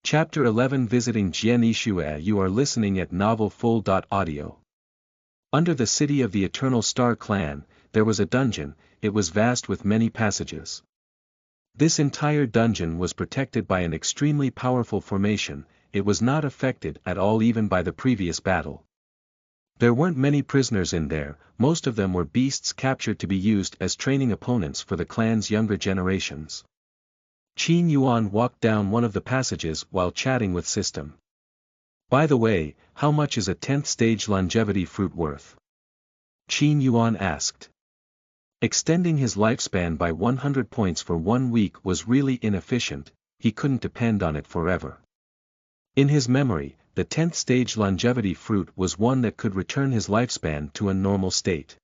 Chapter 11 Visiting Jian Yishue. You are listening at Novel Full. Audio. Under the city of the Eternal Star Clan, there was a dungeon. It was vast with many passages. This entire dungeon was protected by an extremely powerful formation. It was not affected at all even by the previous battle. There weren't many prisoners in there, most of them were beasts captured to be used as training opponents for the clan's younger generations. Qin Yuan walked down one of the passages while chatting with System. By the way, how much is a 10th stage longevity fruit worth? Qin Yuan asked. Extending his lifespan by 100 points for 1 week was really inefficient, he couldn't depend on it forever. In his memory, the 10th stage longevity fruit was one that could return his lifespan to a normal state.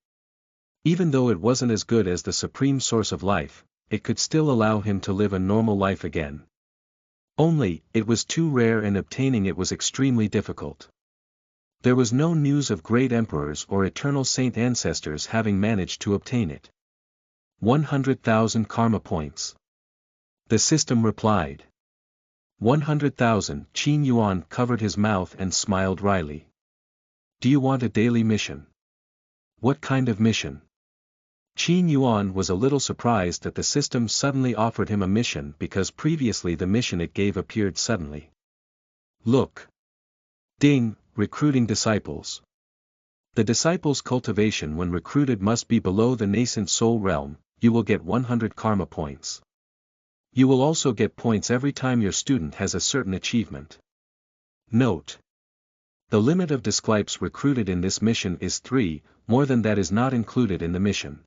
Even though it wasn't as good as the supreme source of life, it could still allow him to live a normal life again. Only, it was too rare and obtaining it was extremely difficult. There was no news of great emperors or eternal saint ancestors having managed to obtain it. 100,000 karma points. The System replied. 100,000. Qin Yuan covered his mouth and smiled wryly. Do you want a daily mission? What kind of mission? Qin Yuan was a little surprised that the System suddenly offered him a mission because previously the mission it gave appeared suddenly. Look. Ding, recruiting disciples. The disciples' cultivation when recruited must be below the nascent soul realm. You will get 100 karma points. You will also get points every time your student has a certain achievement. Note. The limit of disciples recruited in this mission is 3, more than that is not included in the mission.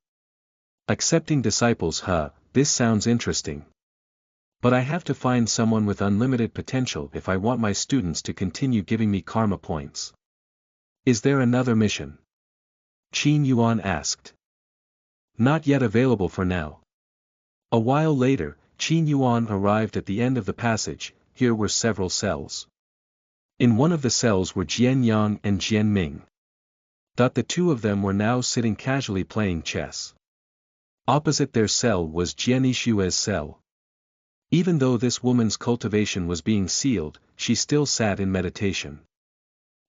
Accepting disciples. This sounds interesting. But I have to find someone with unlimited potential if I want my students to continue giving me karma points. Is there another mission? Qin Yuan asked. Not yet available for now. A while later, Qin Yuan arrived at the end of the passage. Here were several cells. In one of the cells were Jian Yang and Jian Ming. The two of them were now sitting casually playing chess. Opposite their cell was Jian Yishue's cell. Even though this woman's cultivation was being sealed, she still sat in meditation.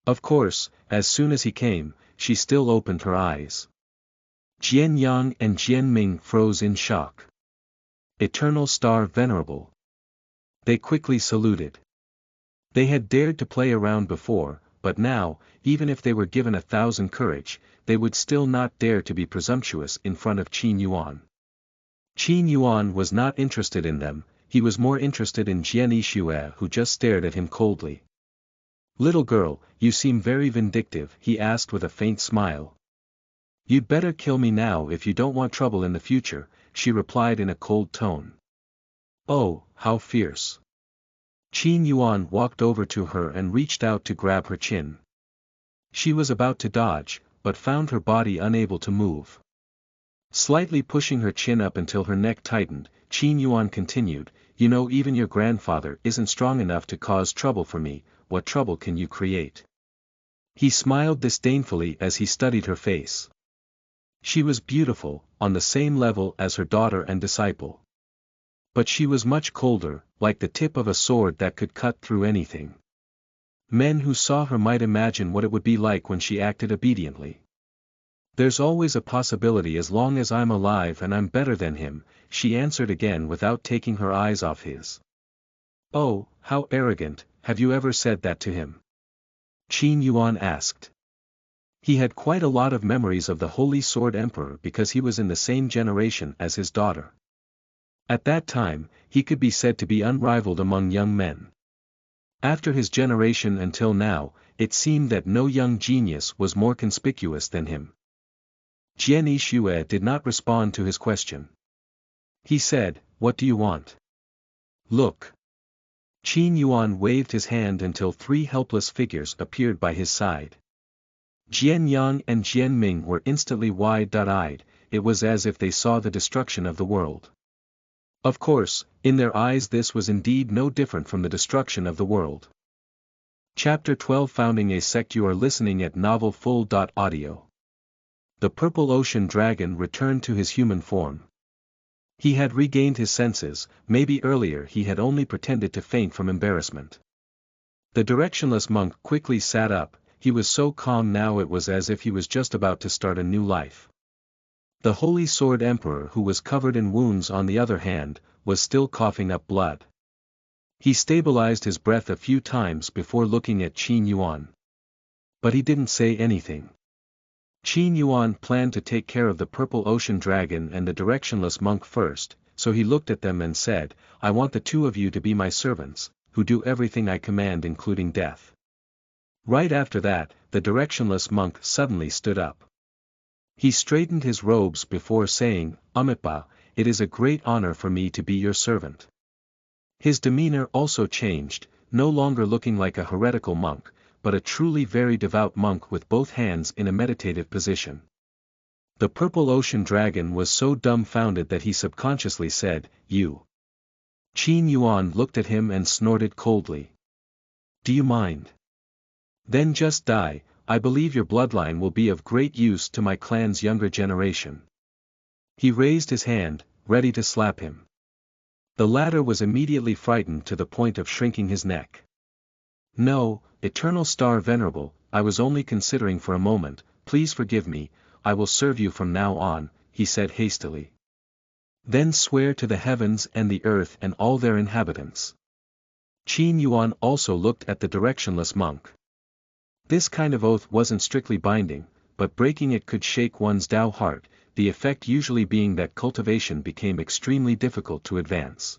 Of course, as soon as he came, she still opened her eyes. Jian Yang and Jian Ming froze in shock. Eternal Star Venerable. They quickly saluted. They had dared to play around before, but now, even if they were given 1,000 courage, they would still not dare to be presumptuous in front of Qin Yuan. Qin Yuan was not interested in them, he was more interested in Jian Yishue who just stared at him coldly. Little girl, you seem very vindictive, he asked with a faint smile. You'd better kill me now if you don't want trouble in the future, she replied in a cold tone. Oh, how fierce. Qin Yuan walked over to her and reached out to grab her chin. She was about to dodge, but found her body unable to move. Slightly pushing her chin up until her neck tightened, Qin Yuan continued, you know even your grandfather isn't strong enough to cause trouble for me, what trouble can you create? He smiled disdainfully as he studied her face. She was beautiful, on the same level as her daughter and disciple. But she was much colder, like the tip of a sword that could cut through anything. Men who saw her might imagine what it would be like when she acted obediently. There's always a possibility as long as I'm alive and I'm better than him, she answered again without taking her eyes off his. Oh, how arrogant, have you ever said that to him? Qin Yuan asked. He had quite a lot of memories of the Holy Sword Emperor because he was in the same generation as his daughter. At that time, he could be said to be unrivaled among young men. After his generation until now, it seemed that no young genius was more conspicuous than him. Jian Yishue did not respond to his question. He said, what do you want? Look. Qin Yuan waved his hand until 3 helpless figures appeared by his side. Jian Yang and Jian Ming were instantly wide-eyed, it was as if they saw the destruction of the world. Of course, in their eyes this was indeed no different from the destruction of the world. Chapter 12 Founding a Sect. You are listening at Novel Full. Audio. The purple ocean dragon returned to his human form. He had regained his senses, maybe earlier he had only pretended to faint from embarrassment. The directionless monk quickly sat up, he was so calm now it was as if he was just about to start a new life. The Holy Sword Emperor, who was covered in wounds on the other hand, was still coughing up blood. He stabilized his breath a few times before looking at Qin Yuan. But he didn't say anything. Qin Yuan planned to take care of the Purple Ocean Dragon and the directionless monk first, so he looked at them and said, "I want the two of you to be my servants, who do everything I command including death." Right after that, the directionless monk suddenly stood up. He straightened his robes before saying, "Amipa, it is a great honor for me to be your servant." His demeanor also changed, no longer looking like a heretical monk, but a truly very devout monk with both hands in a meditative position. The Purple Ocean Dragon was so dumbfounded that he subconsciously said, "You." Qin Yuan looked at him and snorted coldly. "Do you mind? Then just die, I believe your bloodline will be of great use to my clan's younger generation." He raised his hand, ready to slap him. The latter was immediately frightened to the point of shrinking his neck. "No, Eternal Star Venerable, I was only considering for a moment, please forgive me, I will serve you from now on," he said hastily. "Then swear to the heavens and the earth and all their inhabitants." Qin Yuan also looked at the directionless monk. This kind of oath wasn't strictly binding, but breaking it could shake one's Tao heart, the effect usually being that cultivation became extremely difficult to advance.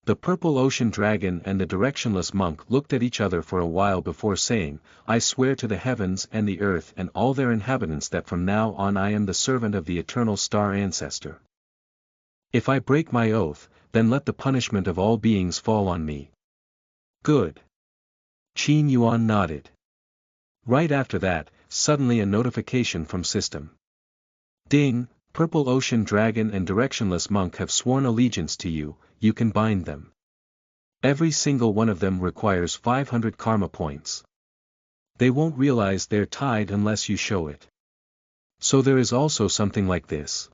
The Purple Ocean Dragon and the directionless monk looked at each other for a while before saying, "I swear to the heavens and the earth and all their inhabitants that from now on I am the servant of the Eternal Star Ancestor. If I break my oath, then let the punishment of all beings fall on me." "Good." Qin Yuan nodded. Right after that, suddenly a notification from system. "Ding, Purple Ocean Dragon and directionless monk have sworn allegiance to you, you can bind them. Every single one of them requires 500 karma points. They won't realize they're tied unless you show it. So there is also something like this."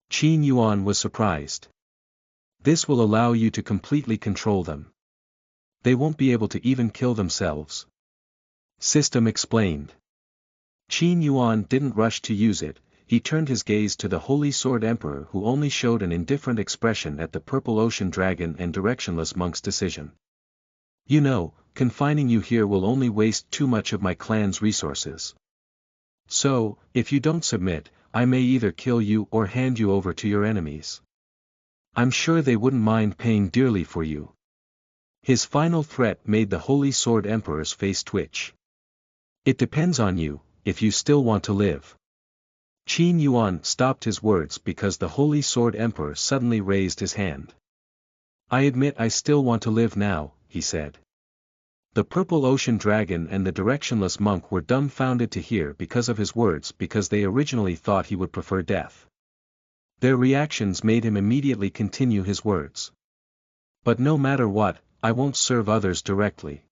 Qin Yuan was surprised. "This will allow you to completely control them. They won't be able to even kill themselves." System explained. Qin Yuan didn't rush to use it, he turned his gaze to the Holy Sword Emperor who only showed an indifferent expression at the Purple Ocean Dragon and directionless monk's decision. "You know, confining you here will only waste too much of my clan's resources. So, if you don't submit, I may either kill you or hand you over to your enemies. I'm sure they wouldn't mind paying dearly for you." His final threat made the Holy Sword Emperor's face twitch. "It depends on you, if you still want to live." Qin Yuan stopped his words because the Holy Sword Emperor suddenly raised his hand. "I admit I still want to live now," he said. The Purple Ocean Dragon and the directionless monk were dumbfounded to hear because of his words because they originally thought he would prefer death. Their reactions made him immediately continue his words. "But no matter what, I won't serve others directly.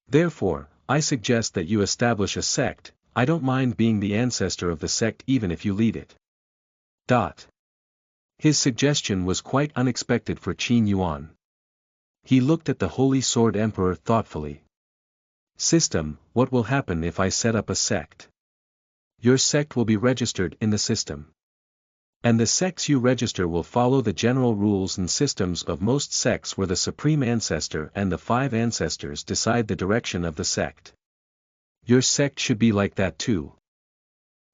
Therefore, I suggest that you establish a sect. I don't mind being the ancestor of the sect even if you lead it." His suggestion was quite unexpected for Qin Yuan. He looked at the Holy Sword Emperor thoughtfully. "System, what will happen if I set up a sect?" "Your sect will be registered in the system. And the sects you register will follow the general rules and systems of most sects where the Supreme Ancestor and the 5 ancestors decide the direction of the sect. Your sect should be like that too."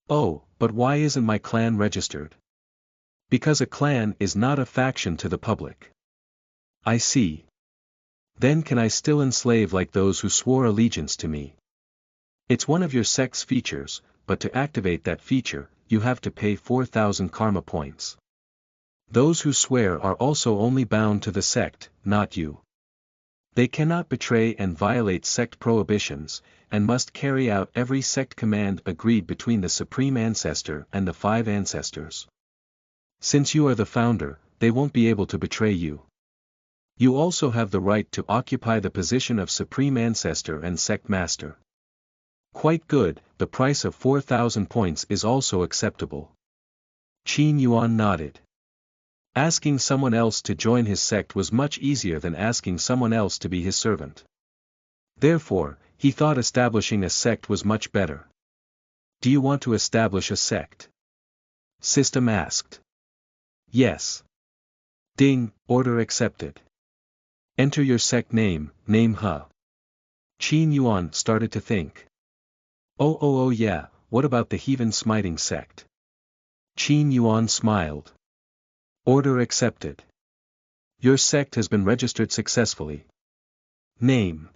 "Oh, but why isn't my clan registered?" "Because a clan is not a faction to the public." "I see. Then can I still enslave like those who swore allegiance to me?" "It's one of your sect's features, but to activate that feature, you have to pay 4,000 karma points. Those who swear are also only bound to the sect, not you. They cannot betray and violate sect prohibitions, and must carry out every sect command agreed between the Supreme Ancestor and the 5 ancestors. Since you are the founder, they won't be able to betray you. You also have the right to occupy the position of Supreme Ancestor and Sect Master." "Quite good, the price of 4,000 points is also acceptable." Qin Yuan nodded. Asking someone else to join his sect was much easier than asking someone else to be his servant. Therefore, he thought establishing a sect was much better. Do you want to establish a sect? System asked. Yes. Ding, order accepted. Enter your sect name, name Huh. Qin Yuan started to think. Oh yeah, what about the heathen smiting sect? Qin Yuan smiled. Order accepted. Your sect has been registered successfully. Name.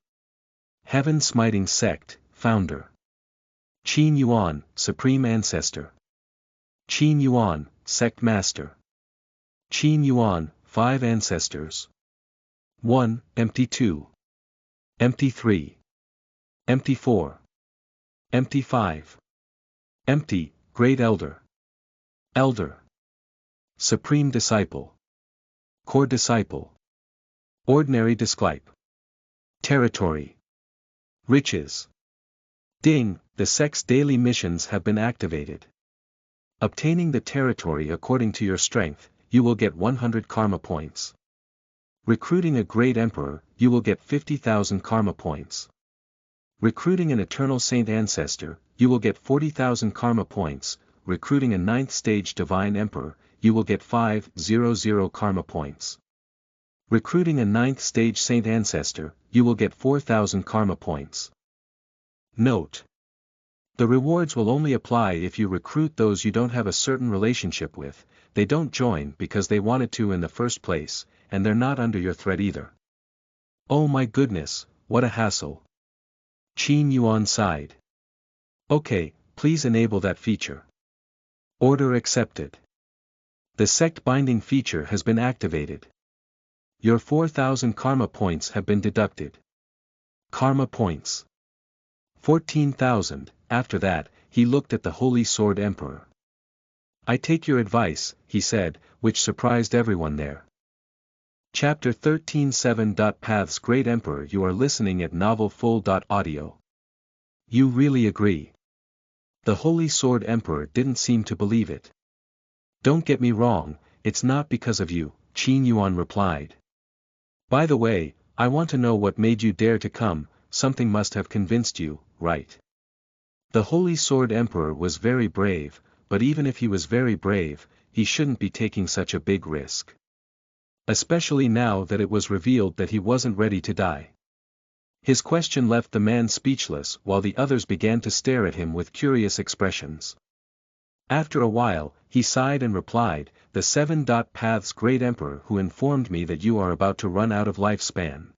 Heaven Smiting Sect, Founder. Qin Yuan, Supreme Ancestor. Qin Yuan, Sect Master. Qin Yuan, 5 Ancestors. 1, empty 2. Empty 3. Empty 4. Empty 5. Empty, Great Elder. Elder. Supreme Disciple. Core Disciple. Ordinary Disciple. Territory. Riches. Ding, the sect's daily missions have been activated. Obtaining the territory according to your strength, you will get 100 karma points. Recruiting a great emperor, you will get 50,000 karma points. Recruiting an eternal saint ancestor, you will get 40,000 karma points. Recruiting a 9th stage divine emperor, you will get 500 karma points. Recruiting a 9th stage saint ancestor, you will get 4,000 karma points. Note: the rewards will only apply if you recruit those you don't have a certain relationship with. They don't join because they wanted to in the first place, and they're not under your threat either. Oh my goodness, what a hassle. Qin Yuan sighed. Okay, please enable that feature. Order accepted. The sect binding feature has been activated. Your 4,000 karma points have been deducted. Karma points. 14,000. After that, he looked at the Holy Sword Emperor. I take your advice, he said, which surprised everyone there. Chapter 13:7. Paths Great Emperor. You are listening at novelfull.audio. You really agree? The Holy Sword Emperor didn't seem to believe it. Don't get me wrong, it's not because of you, Qin Yuan replied. By the way, I want to know what made you dare to come. Something must have convinced you, right? The Holy Sword Emperor was very brave, but even if he was very brave, he shouldn't be taking such a big risk. Especially now that it was revealed that he wasn't ready to die. His question left the man speechless while the others began to stare at him with curious expressions. After a while, he sighed and replied, the 7. Paths Great Emperor who informed me that you are about to run out of lifespan.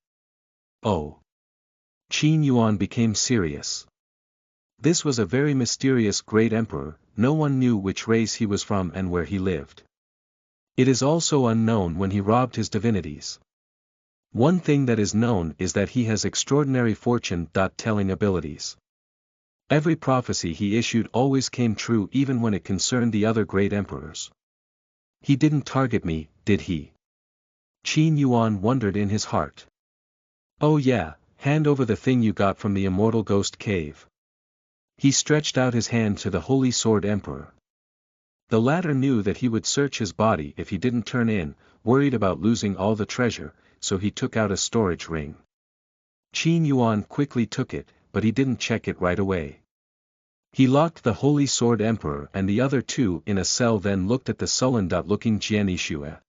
Oh. Qin Yuan became serious. This was a very mysterious great emperor, no one knew which race he was from and where he lived. It is also unknown when he robbed his divinities. One thing that is known is that he has extraordinary fortune-telling abilities. Every prophecy he issued always came true even when it concerned the other great emperors. He didn't target me, did he? Qin Yuan wondered in his heart. Oh yeah, hand over the thing you got from the immortal ghost cave. He stretched out his hand to the Holy Sword Emperor. The latter knew that he would search his body if he didn't turn in, worried about losing all the treasure, so he took out a storage ring. Qin Yuan quickly took it, but he didn't check it right away. He locked the Holy Sword Emperor and the other two in a cell, then looked at the sullen-looking Jian Yixue.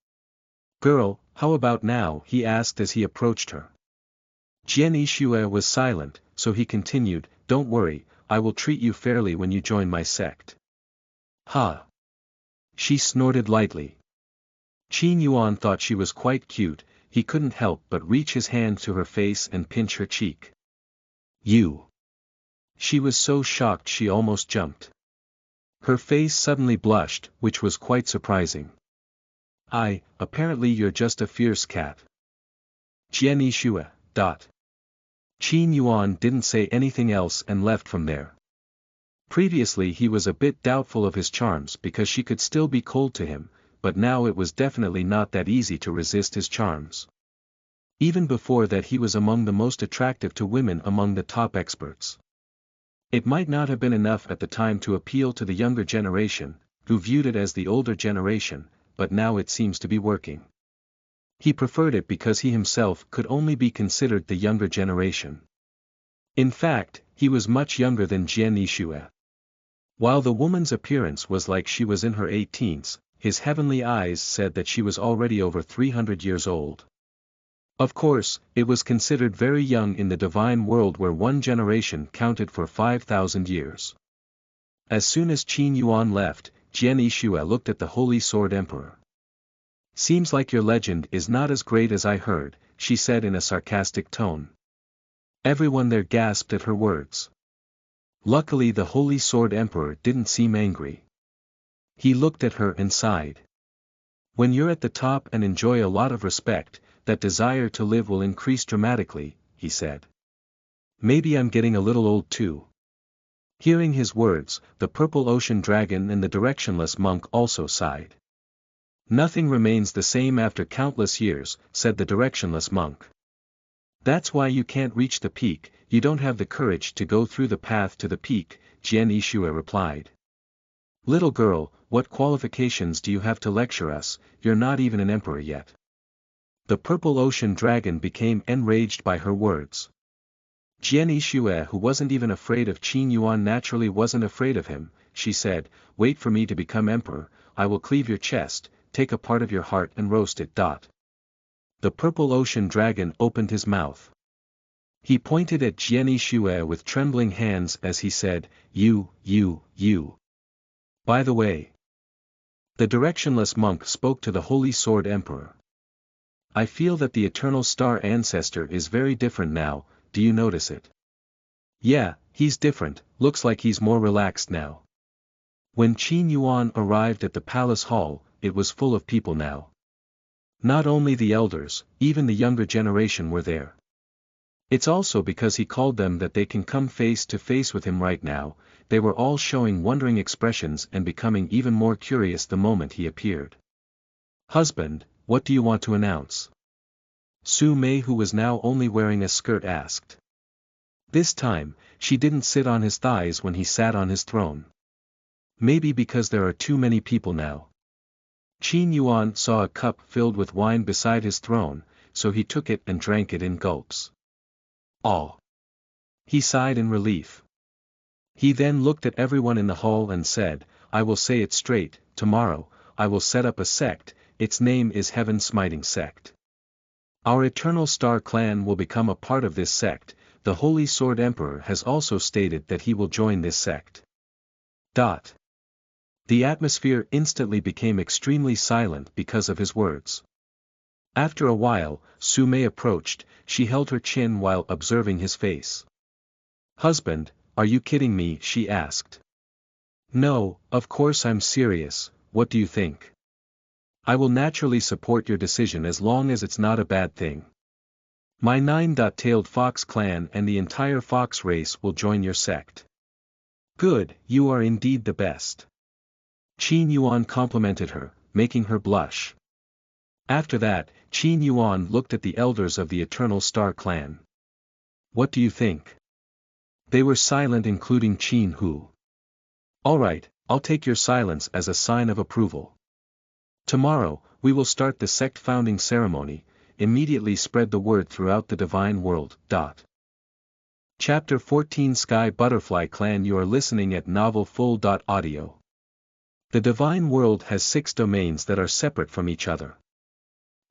Girl, how about now? He asked as he approached her. Jian Yixue was silent, so he continued, don't worry, I will treat you fairly when you join my sect. Ha! She snorted lightly. Qin Yuan thought she was quite cute. He couldn't help but reach his hand to her face and pinch her cheek. You! She was so shocked she almost jumped. Her face suddenly blushed, which was quite surprising. Apparently you're just a fierce cat. Jian Yixue. Qin Yuan didn't say anything else and left from there. Previously he was a bit doubtful of his charms because she could still be cold to him, but now it was definitely not that easy to resist his charms. Even before that he was among the most attractive to women among the top experts. It might not have been enough at the time to appeal to the younger generation, who viewed it as the older generation, but now it seems to be working. He preferred it because he himself could only be considered the younger generation. In fact, he was much younger than Jian Yixue. While the woman's appearance was like she was in her 18s, his heavenly eyes said that she was already over 300 years old. Of course, it was considered very young in the divine world where one generation counted for 5,000 years. As soon as Qin Yuan left, Jian Yixue looked at the Holy Sword Emperor. "Seems like your legend is not as great as I heard," she said in a sarcastic tone. Everyone there gasped at her words. Luckily the Holy Sword Emperor didn't seem angry. He looked at her and sighed. "When you're at the top and enjoy a lot of respect, that desire to live will increase dramatically," he said. "Maybe I'm getting a little old too." Hearing his words, the Purple Ocean Dragon and the Directionless Monk also sighed. "Nothing remains the same after countless years," said the Directionless Monk. "That's why you can't reach the peak, you don't have the courage to go through the path to the peak," Jian Yixue replied. "Little girl, what qualifications do you have to lecture us? You're not even an emperor yet." The Purple Ocean Dragon became enraged by her words. Jian Yixue, who wasn't even afraid of Qin Yuan, naturally wasn't afraid of him. She said, "Wait for me to become emperor, I will cleave your chest, take a part of your heart and roast it." The Purple Ocean Dragon opened his mouth. He pointed at Jian Yixue with trembling hands as he said, You. By the way." The Directionless Monk spoke to the Holy Sword Emperor. "I feel that the Eternal Star Ancestor is very different now, do you notice it?" "Yeah, he's different, looks like he's more relaxed now." When Qin Yuan arrived at the palace hall, it was full of people now. Not only the elders, even the younger generation were there. It's also because he called them that they can come face to face with him right now. They were all showing wondering expressions and becoming even more curious the moment he appeared. "Husband, what do you want to announce?" Su Mei, who was now only wearing a skirt, asked. This time, she didn't sit on his thighs when he sat on his throne. Maybe because there are too many people now. Qin Yuan saw a cup filled with wine beside his throne, so he took it and drank it in gulps. "Oh!" He sighed in relief. He then looked at everyone in the hall and said, "I will say it straight, tomorrow, I will set up a sect, its name is Heaven Smiting Sect. Our Eternal Star clan will become a part of this sect. The Holy Sword Emperor has also stated that he will join this sect." The atmosphere instantly became extremely silent because of his words. After a while, Su Mei approached. She held her chin while observing his face. "Husband, are you kidding me?" she asked. "No, of course I'm serious, what do you think? I will naturally support your decision as long as it's not a bad thing. My nine-tailed fox clan and the entire fox race will join your sect." "Good, you are indeed the best." Qin Yuan complimented her, making her blush. After that, Qin Yuan looked at the elders of the Eternal Star clan. "What do you think?" They were silent, including Qin Hu. "Alright, I'll take your silence as a sign of approval. Tomorrow, we will start the sect founding ceremony, immediately spread the word throughout the divine world. Chapter 14 Sky Butterfly Clan. You are listening at novelfull.audio. The divine world has 6 domains that are separate from each other.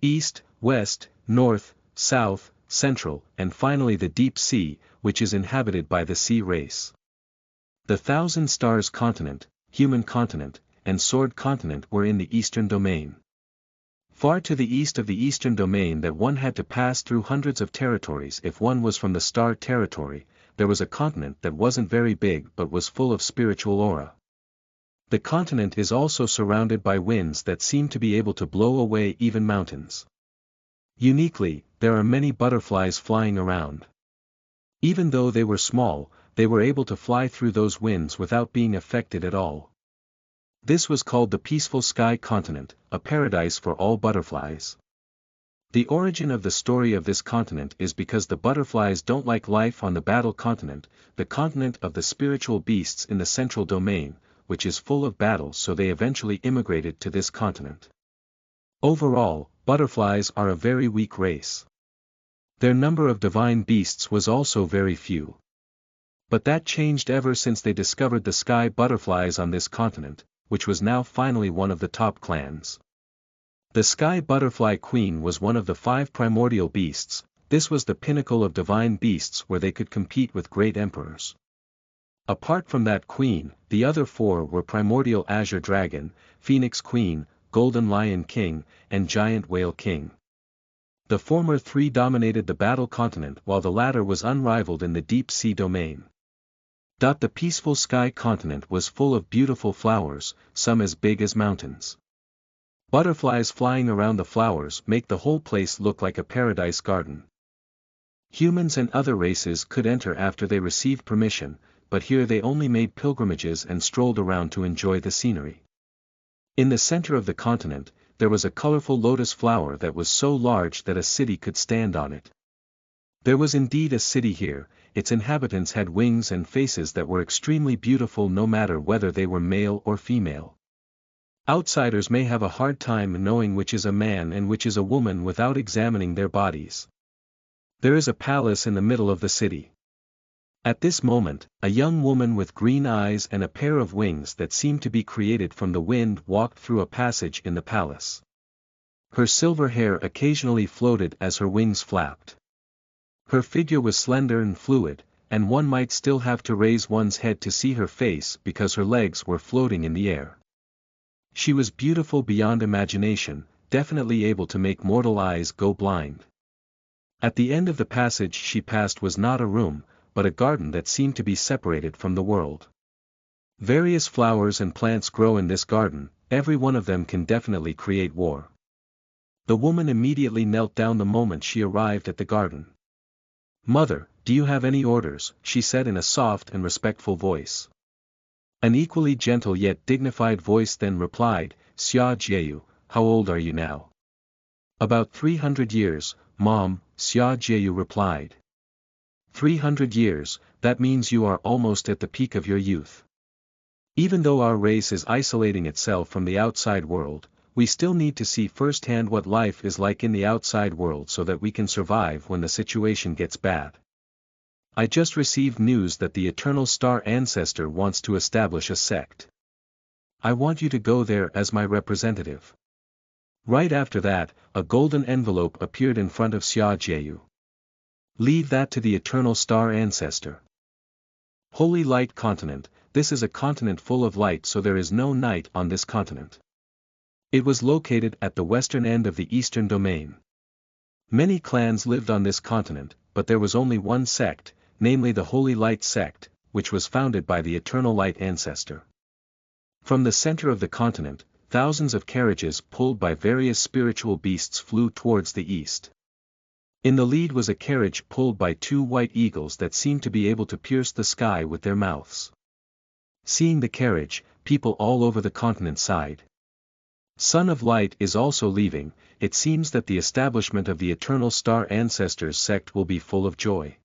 East, West, North, South, Central, and finally the Deep Sea, which is inhabited by the sea race. The Thousand Stars continent, Human continent, and Sword continent were in the Eastern domain. Far to the east of the Eastern domain that one had to pass through hundreds of territories if one was from the Star territory, there was a continent that wasn't very big but was full of spiritual aura. The continent is also surrounded by winds that seem to be able to blow away even mountains. Uniquely, there are many butterflies flying around. Even though they were small, they were able to fly through those winds without being affected at all. This was called the Peaceful Sky Continent, a paradise for all butterflies. The origin of the story of this continent is because the butterflies don't like life on the Battle Continent, the continent of the spiritual beasts in the Central domain, which is full of battles, so they eventually immigrated to this continent. Overall, butterflies are a very weak race. Their number of divine beasts was also very few. But that changed ever since they discovered the sky butterflies on this continent, which was now finally one of the top clans. The sky butterfly queen was one of the 5 primordial beasts. This was the pinnacle of divine beasts where they could compete with great emperors. Apart from that queen, the other 4 were primordial azure dragon, phoenix queen, golden lion king, and giant whale king. The former 3 dominated the battle continent while the latter was unrivaled in the deep sea domain. The peaceful sky continent was full of beautiful flowers, some as big as mountains. Butterflies flying around the flowers make the whole place look like a paradise garden. Humans and other races could enter after they received permission, but here they only made pilgrimages and strolled around to enjoy the scenery. In the center of the continent, there was a colorful lotus flower that was so large that a city could stand on it. There was indeed a city here. Its inhabitants had wings and faces that were extremely beautiful no matter whether they were male or female. Outsiders may have a hard time knowing which is a man and which is a woman without examining their bodies. There is a palace in the middle of the city. At this moment, a young woman with green eyes and a pair of wings that seemed to be created from the wind walked through a passage in the palace. Her silver hair occasionally floated as her wings flapped. Her figure was slender and fluid, and one might still have to raise one's head to see her face because her legs were floating in the air. She was beautiful beyond imagination, definitely able to make mortal eyes go blind. At the end of the passage she passed was not a room, but a garden that seemed to be separated from the world. Various flowers and plants grow in this garden, every one of them can definitely create war. The woman immediately knelt down the moment she arrived at the garden. "Mother, do you have any orders?" she said in a soft and respectful voice. An equally gentle yet dignified voice then replied, "Xia Jieyu, how old are you now?" "About 300 years, Mom," Xia Jieyu replied. 300 years, that means you are almost at the peak of your youth. Even though our race is isolating itself from the outside world, we still need to see firsthand what life is like in the outside world so that we can survive when the situation gets bad. I just received news that the Eternal Star Ancestor wants to establish a sect. I want you to go there as my representative. Right after that, a golden envelope appeared in front of Xia Jieyu. Leave that to the Eternal Star Ancestor. Holy Light Continent, this is a continent full of light, so there is no night on this continent. It was located at the western end of the eastern domain. Many clans lived on this continent, but there was only one sect, namely the Holy Light sect, which was founded by the Eternal Light Ancestor. From the center of the continent, thousands of carriages pulled by various spiritual beasts flew towards the east. In the lead was a carriage pulled by 2 white eagles that seemed to be able to pierce the sky with their mouths. Seeing the carriage, people all over the continent sighed. Son of Light is also leaving. It seems that the establishment of the Eternal Star Ancestors sect will be full of joy.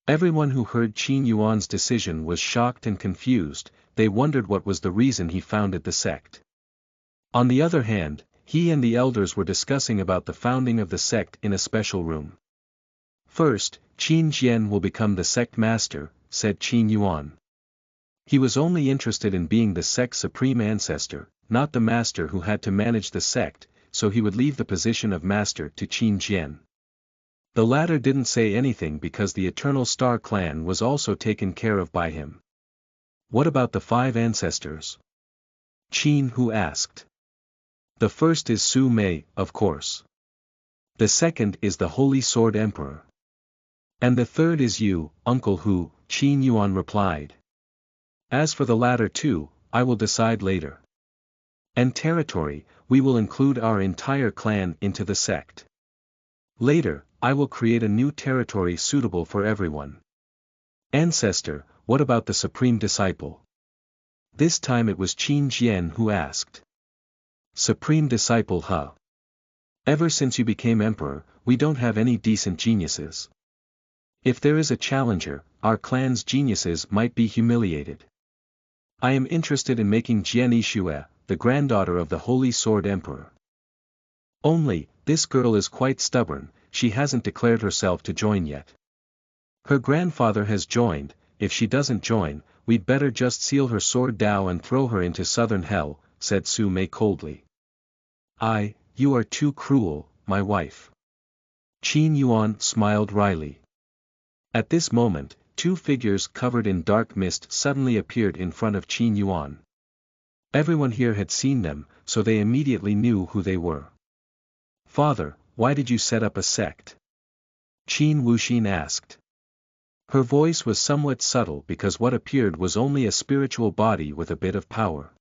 Everyone who heard Qin Yuan's decision was shocked and confused. They wondered what was the reason he founded the sect. On the other hand, he and the elders were discussing about the founding of the sect in a special room. "First, Qin Jian will become the sect master," said Qin Yuan. He was only interested in being the sect's supreme ancestor, not the master who had to manage the sect, so he would leave the position of master to Qin Jian. The latter didn't say anything because the Eternal Star clan was also taken care of by him. "What about the 5 ancestors?" Qin Hu asked. "The first is Su Mei, of course. The second is the Holy Sword Emperor. And the third is you, Uncle Hu," Qin Yuan replied. "As for the latter 2, I will decide later. And territory, we will include our entire clan into the sect. Later, I will create a new territory suitable for everyone." "Ancestor, what about the Supreme Disciple?" This time it was Qin Jian who asked. "Supreme Disciple, huh? Ever since you became emperor, we don't have any decent geniuses. If there is a challenger, our clan's geniuses might be humiliated. I am interested in making Jian Yixue, the granddaughter of the Holy Sword Emperor." Only, this girl is quite stubborn, she hasn't declared herself to join yet. Her grandfather has joined, if she doesn't join, we'd better just seal her sword down and throw her into southern hell, said Su Mei coldly. You are too cruel, my wife. Qin Yuan smiled wryly. At this moment, two figures covered in dark mist suddenly appeared in front of Qin Yuan. Everyone here had seen them, so they immediately knew who they were. Father, why did you set up a sect? Qin Wuxin asked. Her voice was somewhat subtle because what appeared was only a spiritual body with a bit of power.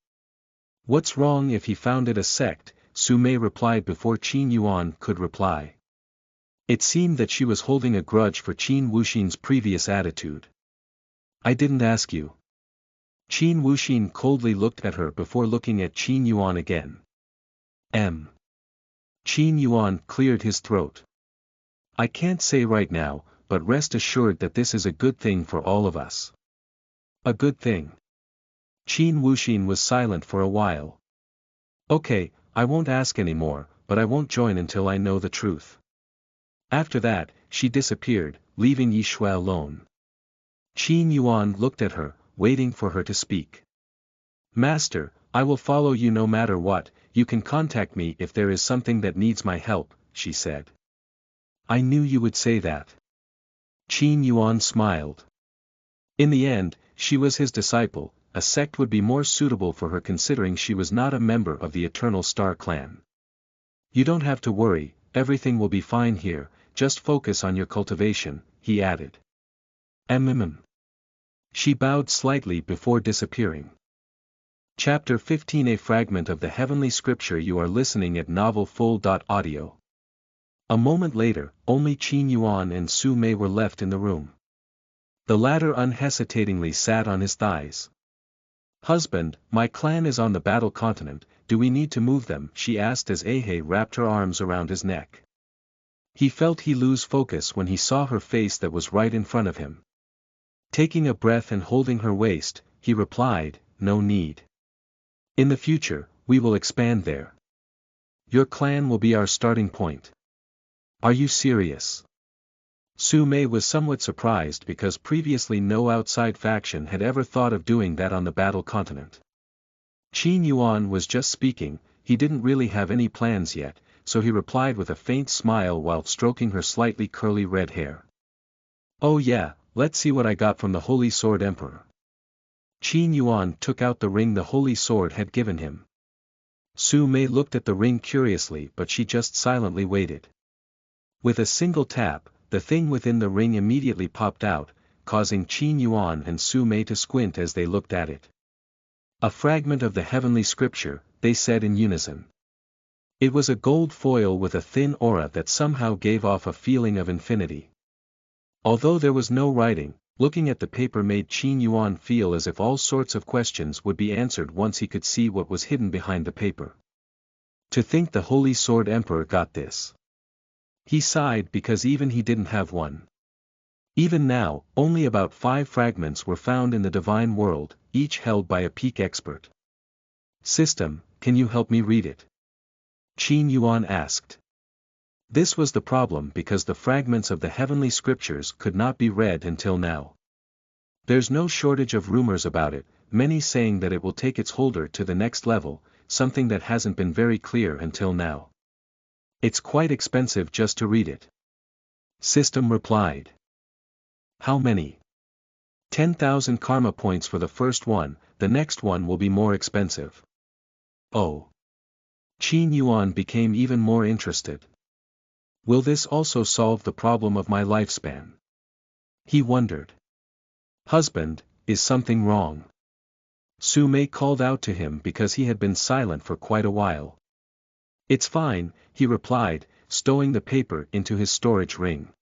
What's wrong if he founded a sect? Su Mei replied before Qin Yuan could reply. It seemed that she was holding a grudge for Qin Wuxin's previous attitude. I didn't ask you. Qin Wuxin coldly looked at her before looking at Qin Yuan again. Qin Yuan cleared his throat. I can't say right now, but rest assured that this is a good thing for all of us. A good thing. Qin Wuxin was silent for a while. Okay, I won't ask anymore, but I won't join until I know the truth. After that, she disappeared, leaving Yi Shui alone. Qin Yuan looked at her, waiting for her to speak. Master, I will follow you no matter what, you can contact me if there is something that needs my help, she said. I knew you would say that. Qin Yuan smiled. In the end, she was his disciple, a sect would be more suitable for her considering she was not a member of the Eternal Star clan. You don't have to worry, everything will be fine here, just focus on your cultivation, he added. She bowed slightly before disappearing. Chapter 15. A fragment of the heavenly scripture. You are listening at novelfull.audio. A moment later, only Qin Yuan and Su Mei were left in the room. The latter unhesitatingly sat on his thighs. Husband, my clan is on the battle continent, do we need to move them? She asked as Ahei wrapped her arms around his neck. He felt he lose focus when he saw her face that was right in front of him. Taking a breath and holding her waist, he replied, no need. In the future, we will expand there. Your clan will be our starting point. Are you serious? Su Mei was somewhat surprised because previously no outside faction had ever thought of doing that on the battle continent. Qin Yuan was just speaking, he didn't really have any plans yet, so he replied with a faint smile while stroking her slightly curly red hair. Oh yeah, let's see what I got from the Holy Sword Emperor. Qin Yuan took out the ring the Holy Sword had given him. Su Mei looked at the ring curiously but she just silently waited. With a single tap, the thing within the ring immediately popped out, causing Qin Yuan and Su Mei to squint as they looked at it. A fragment of the heavenly scripture, they said in unison. It was a gold foil with a thin aura that somehow gave off a feeling of infinity. Although there was no writing, looking at the paper made Qin Yuan feel as if all sorts of questions would be answered once he could see what was hidden behind the paper. To think the Holy Sword Emperor got this. He sighed because even he didn't have one. Even now, only about 5 fragments were found in the divine world, each held by a peak expert. System, can you help me read it? Qin Yuan asked. This was the problem because the fragments of the heavenly scriptures could not be read until now. There's no shortage of rumors about it, many saying that it will take its holder to the next level, something that hasn't been very clear until now. It's quite expensive just to read it. System replied. How many? 10,000 karma points for the first one, the next one will be more expensive. Oh. Qin Yuan became even more interested. Will this also solve the problem of my lifespan? He wondered. Husband, is something wrong? Su Mei called out to him because he had been silent for quite a while. It's fine, he replied, stowing the paper into his storage ring.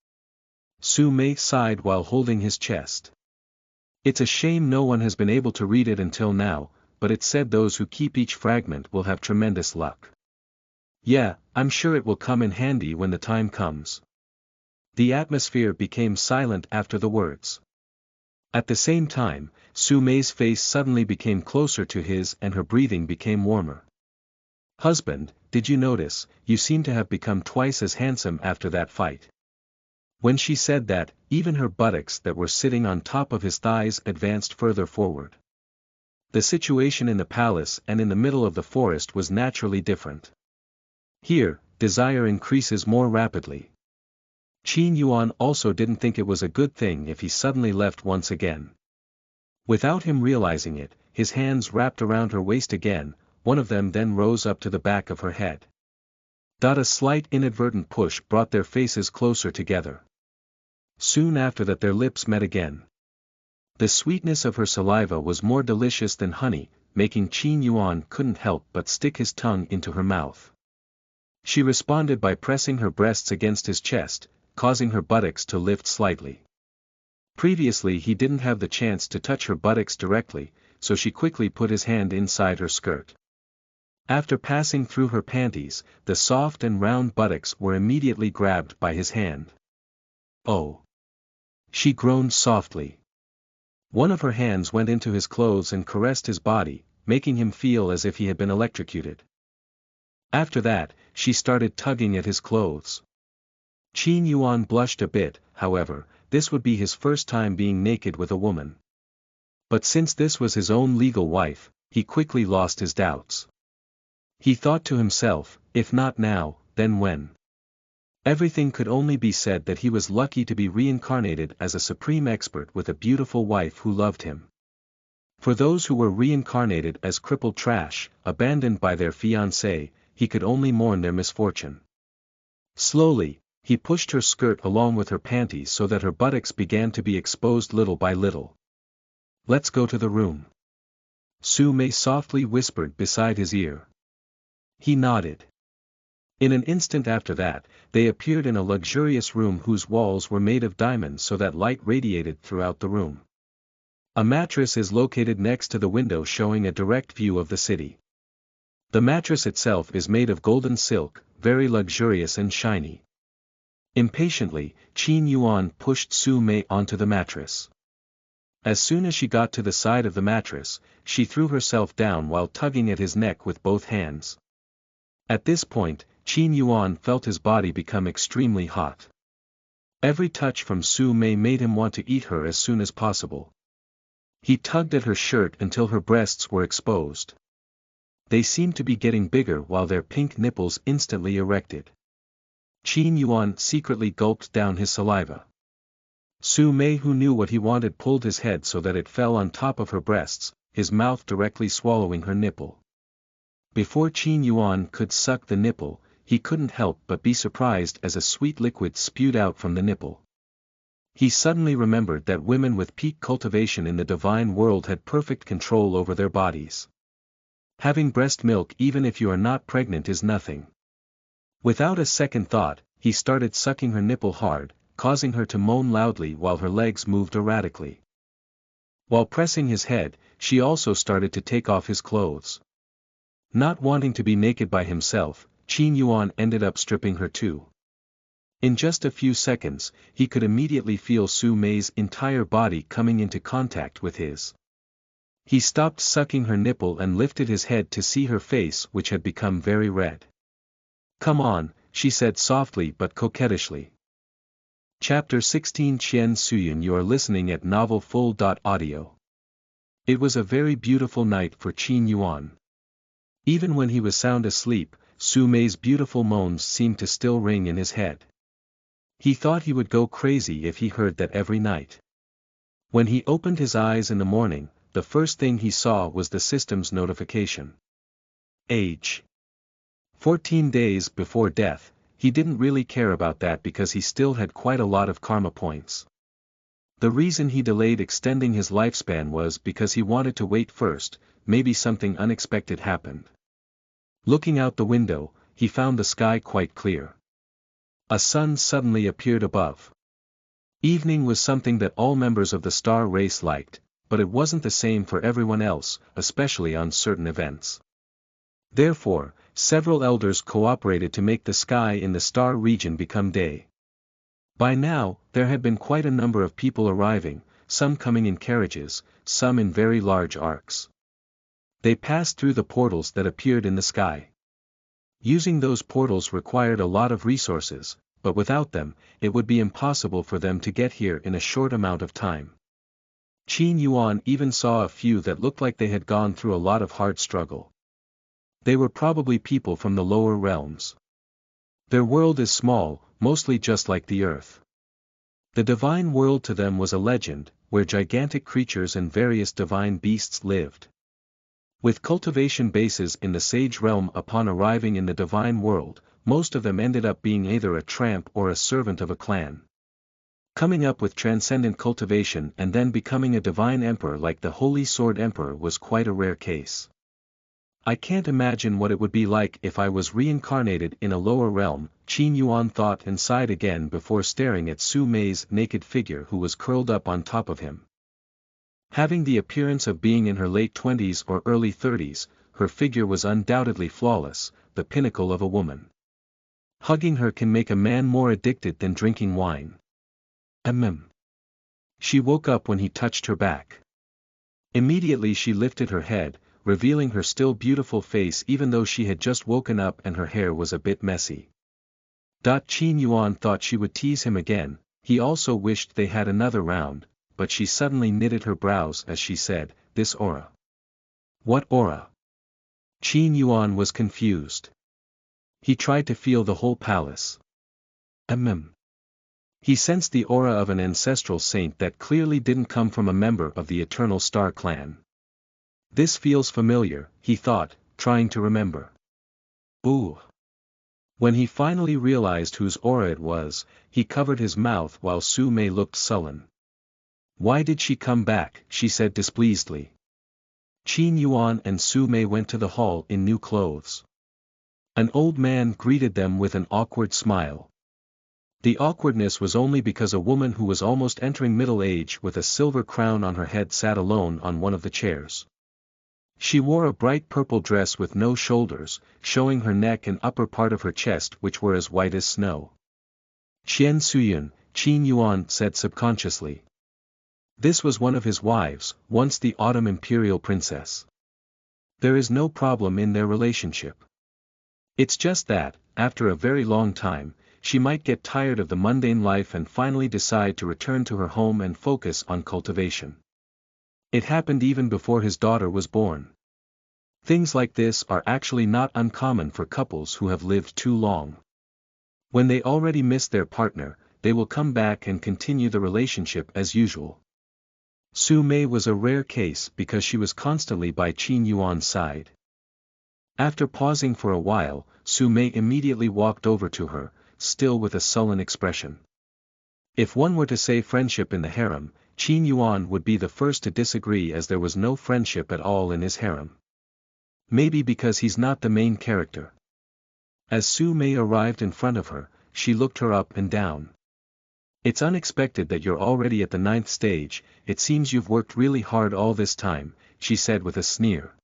Su Mei sighed while holding his chest. It's a shame no one has been able to read it until now, but it said those who keep each fragment will have tremendous luck. Yeah, I'm sure it will come in handy when the time comes. The atmosphere became silent after the words. At the same time, Su Mei's face suddenly became closer to his and her breathing became warmer. Husband, did you notice, you seem to have become twice as handsome after that fight. When she said that, even her buttocks that were sitting on top of his thighs advanced further forward. The situation in the palace and in the middle of the forest was naturally different. Here, desire increases more rapidly. Qin Yuan also didn't think it was a good thing if he suddenly left once again. Without him realizing it, his hands wrapped around her waist again, one of them then rose up to the back of her head. A slight inadvertent push brought their faces closer together. Soon after that their lips met again. The sweetness of her saliva was more delicious than honey, making Qin Yuan couldn't help but stick his tongue into her mouth. She responded by pressing her breasts against his chest, causing her buttocks to lift slightly. Previously he didn't have the chance to touch her buttocks directly, so she quickly put his hand inside her skirt. After passing through her panties, the soft and round buttocks were immediately grabbed by his hand. Oh! She groaned softly. One of her hands went into his clothes and caressed his body, making him feel as if he had been electrocuted. After that, she started tugging at his clothes. Qin Yuan blushed a bit, however, this would be his first time being naked with a woman. But since this was his own legal wife, he quickly lost his doubts. He thought to himself, if not now, then when? Everything could only be said that he was lucky to be reincarnated as a supreme expert with a beautiful wife who loved him. For those who were reincarnated as crippled trash, abandoned by their fiancé, he could only mourn their misfortune. Slowly, he pushed her skirt along with her panties so that her buttocks began to be exposed little by little. Let's go to the room. Su Mei softly whispered beside his ear. He nodded. In an instant after that, they appeared in a luxurious room whose walls were made of diamonds so that light radiated throughout the room. A mattress is located next to the window showing a direct view of the city. The mattress itself is made of golden silk, very luxurious and shiny. Impatiently, Qin Yuan pushed Su Mei onto the mattress. As soon as she got to the side of the mattress, she threw herself down while tugging at his neck with both hands. At this point, Qin Yuan felt his body become extremely hot. Every touch from Su Mei made him want to eat her as soon as possible. He tugged at her shirt until her breasts were exposed. They seemed to be getting bigger while their pink nipples instantly erected. Qin Yuan secretly gulped down his saliva. Su Mei, who knew what he wanted, pulled his head so that it fell on top of her breasts, his mouth directly swallowing her nipple. Before Qin Yuan could suck the nipple, he couldn't help but be surprised as a sweet liquid spewed out from the nipple. He suddenly remembered that women with peak cultivation in the divine world had perfect control over their bodies. Having breast milk even if you are not pregnant is nothing. Without a second thought, he started sucking her nipple hard, causing her to moan loudly while her legs moved erratically. While pressing his head, she also started to take off his clothes. Not wanting to be naked by himself, Qin Yuan ended up stripping her too. In just a few seconds, he could immediately feel Su Mei's entire body coming into contact with his. He stopped sucking her nipple and lifted his head to see her face, which had become very red. "Come on," she said softly but coquettishly. Chapter 16 Qian Suyun. You are listening at novelfull.audio. It was a very beautiful night for Qin Yuan. Even when he was sound asleep, Su Mei's beautiful moans seemed to still ring in his head. He thought he would go crazy if he heard that every night. When he opened his eyes in the morning, the first thing he saw was the system's notification. Age: 14 days before death. He didn't really care about that because he still had quite a lot of karma points. The reason he delayed extending his lifespan was because he wanted to wait first, maybe something unexpected happened. Looking out the window, he found the sky quite clear. A sun suddenly appeared above. Evening was something that all members of the star race liked, but it wasn't the same for everyone else, especially on certain events. Therefore, several elders cooperated to make the sky in the star region become day. By now, there had been quite a number of people arriving, some coming in carriages, some in very large arcs. They passed through the portals that appeared in the sky. Using those portals required a lot of resources, but without them, it would be impossible for them to get here in a short amount of time. Qin Yuan even saw a few that looked like they had gone through a lot of hard struggle. They were probably people from the lower realms. Their world is small, mostly just like the earth. The divine world to them was a legend, where gigantic creatures and various divine beasts lived. With cultivation bases in the sage realm upon arriving in the divine world, most of them ended up being either a tramp or a servant of a clan. Coming up with transcendent cultivation and then becoming a divine emperor like the Holy Sword Emperor was quite a rare case. I can't imagine what it would be like if I was reincarnated in a lower realm, Qin Yuan thought and sighed again before staring at Su Mei's naked figure who was curled up on top of him. Having the appearance of being in her late 20s or early 30s, her figure was undoubtedly flawless, the pinnacle of a woman. Hugging her can make a man more addicted than drinking wine. She woke up when he touched her back. Immediately she lifted her head, revealing her still beautiful face even though she had just woken up and her hair was a bit messy. Qin Yuan thought she would tease him again, he also wished they had another round, but she suddenly knitted her brows as she said, "This aura." "What aura?" Qin Yuan was confused. He tried to feel the whole palace. He sensed the aura of an ancestral saint that clearly didn't come from a member of the Eternal Star clan. This feels familiar, he thought, trying to remember. Ooh. When he finally realized whose aura it was, he covered his mouth while Su Mei looked sullen. "Why did she come back?" she said displeasedly. Qin Yuan and Su Mei went to the hall in new clothes. An old man greeted them with an awkward smile. The awkwardness was only because a woman who was almost entering middle age with a silver crown on her head sat alone on one of the chairs. She wore a bright purple dress with no shoulders, showing her neck and upper part of her chest which were as white as snow. "Qian Suyun," Qin Yuan said subconsciously. This was one of his wives, once the Autumn Imperial Princess. There is no problem in their relationship. It's just that, after a very long time, she might get tired of the mundane life and finally decide to return to her home and focus on cultivation. It happened even before his daughter was born. Things like this are actually not uncommon for couples who have lived too long. When they already miss their partner, they will come back and continue the relationship as usual. Su Mei was a rare case because she was constantly by Qin Yuan's side. After pausing for a while, Su Mei immediately walked over to her, still with a sullen expression. If one were to say friendship in the harem, Qin Yuan would be the first to disagree as there was no friendship at all in his harem. Maybe because he's not the main character. As Su Mei arrived in front of her, she looked her up and down. "It's unexpected that you're already at the 9th stage, it seems you've worked really hard all this time," she said with a sneer.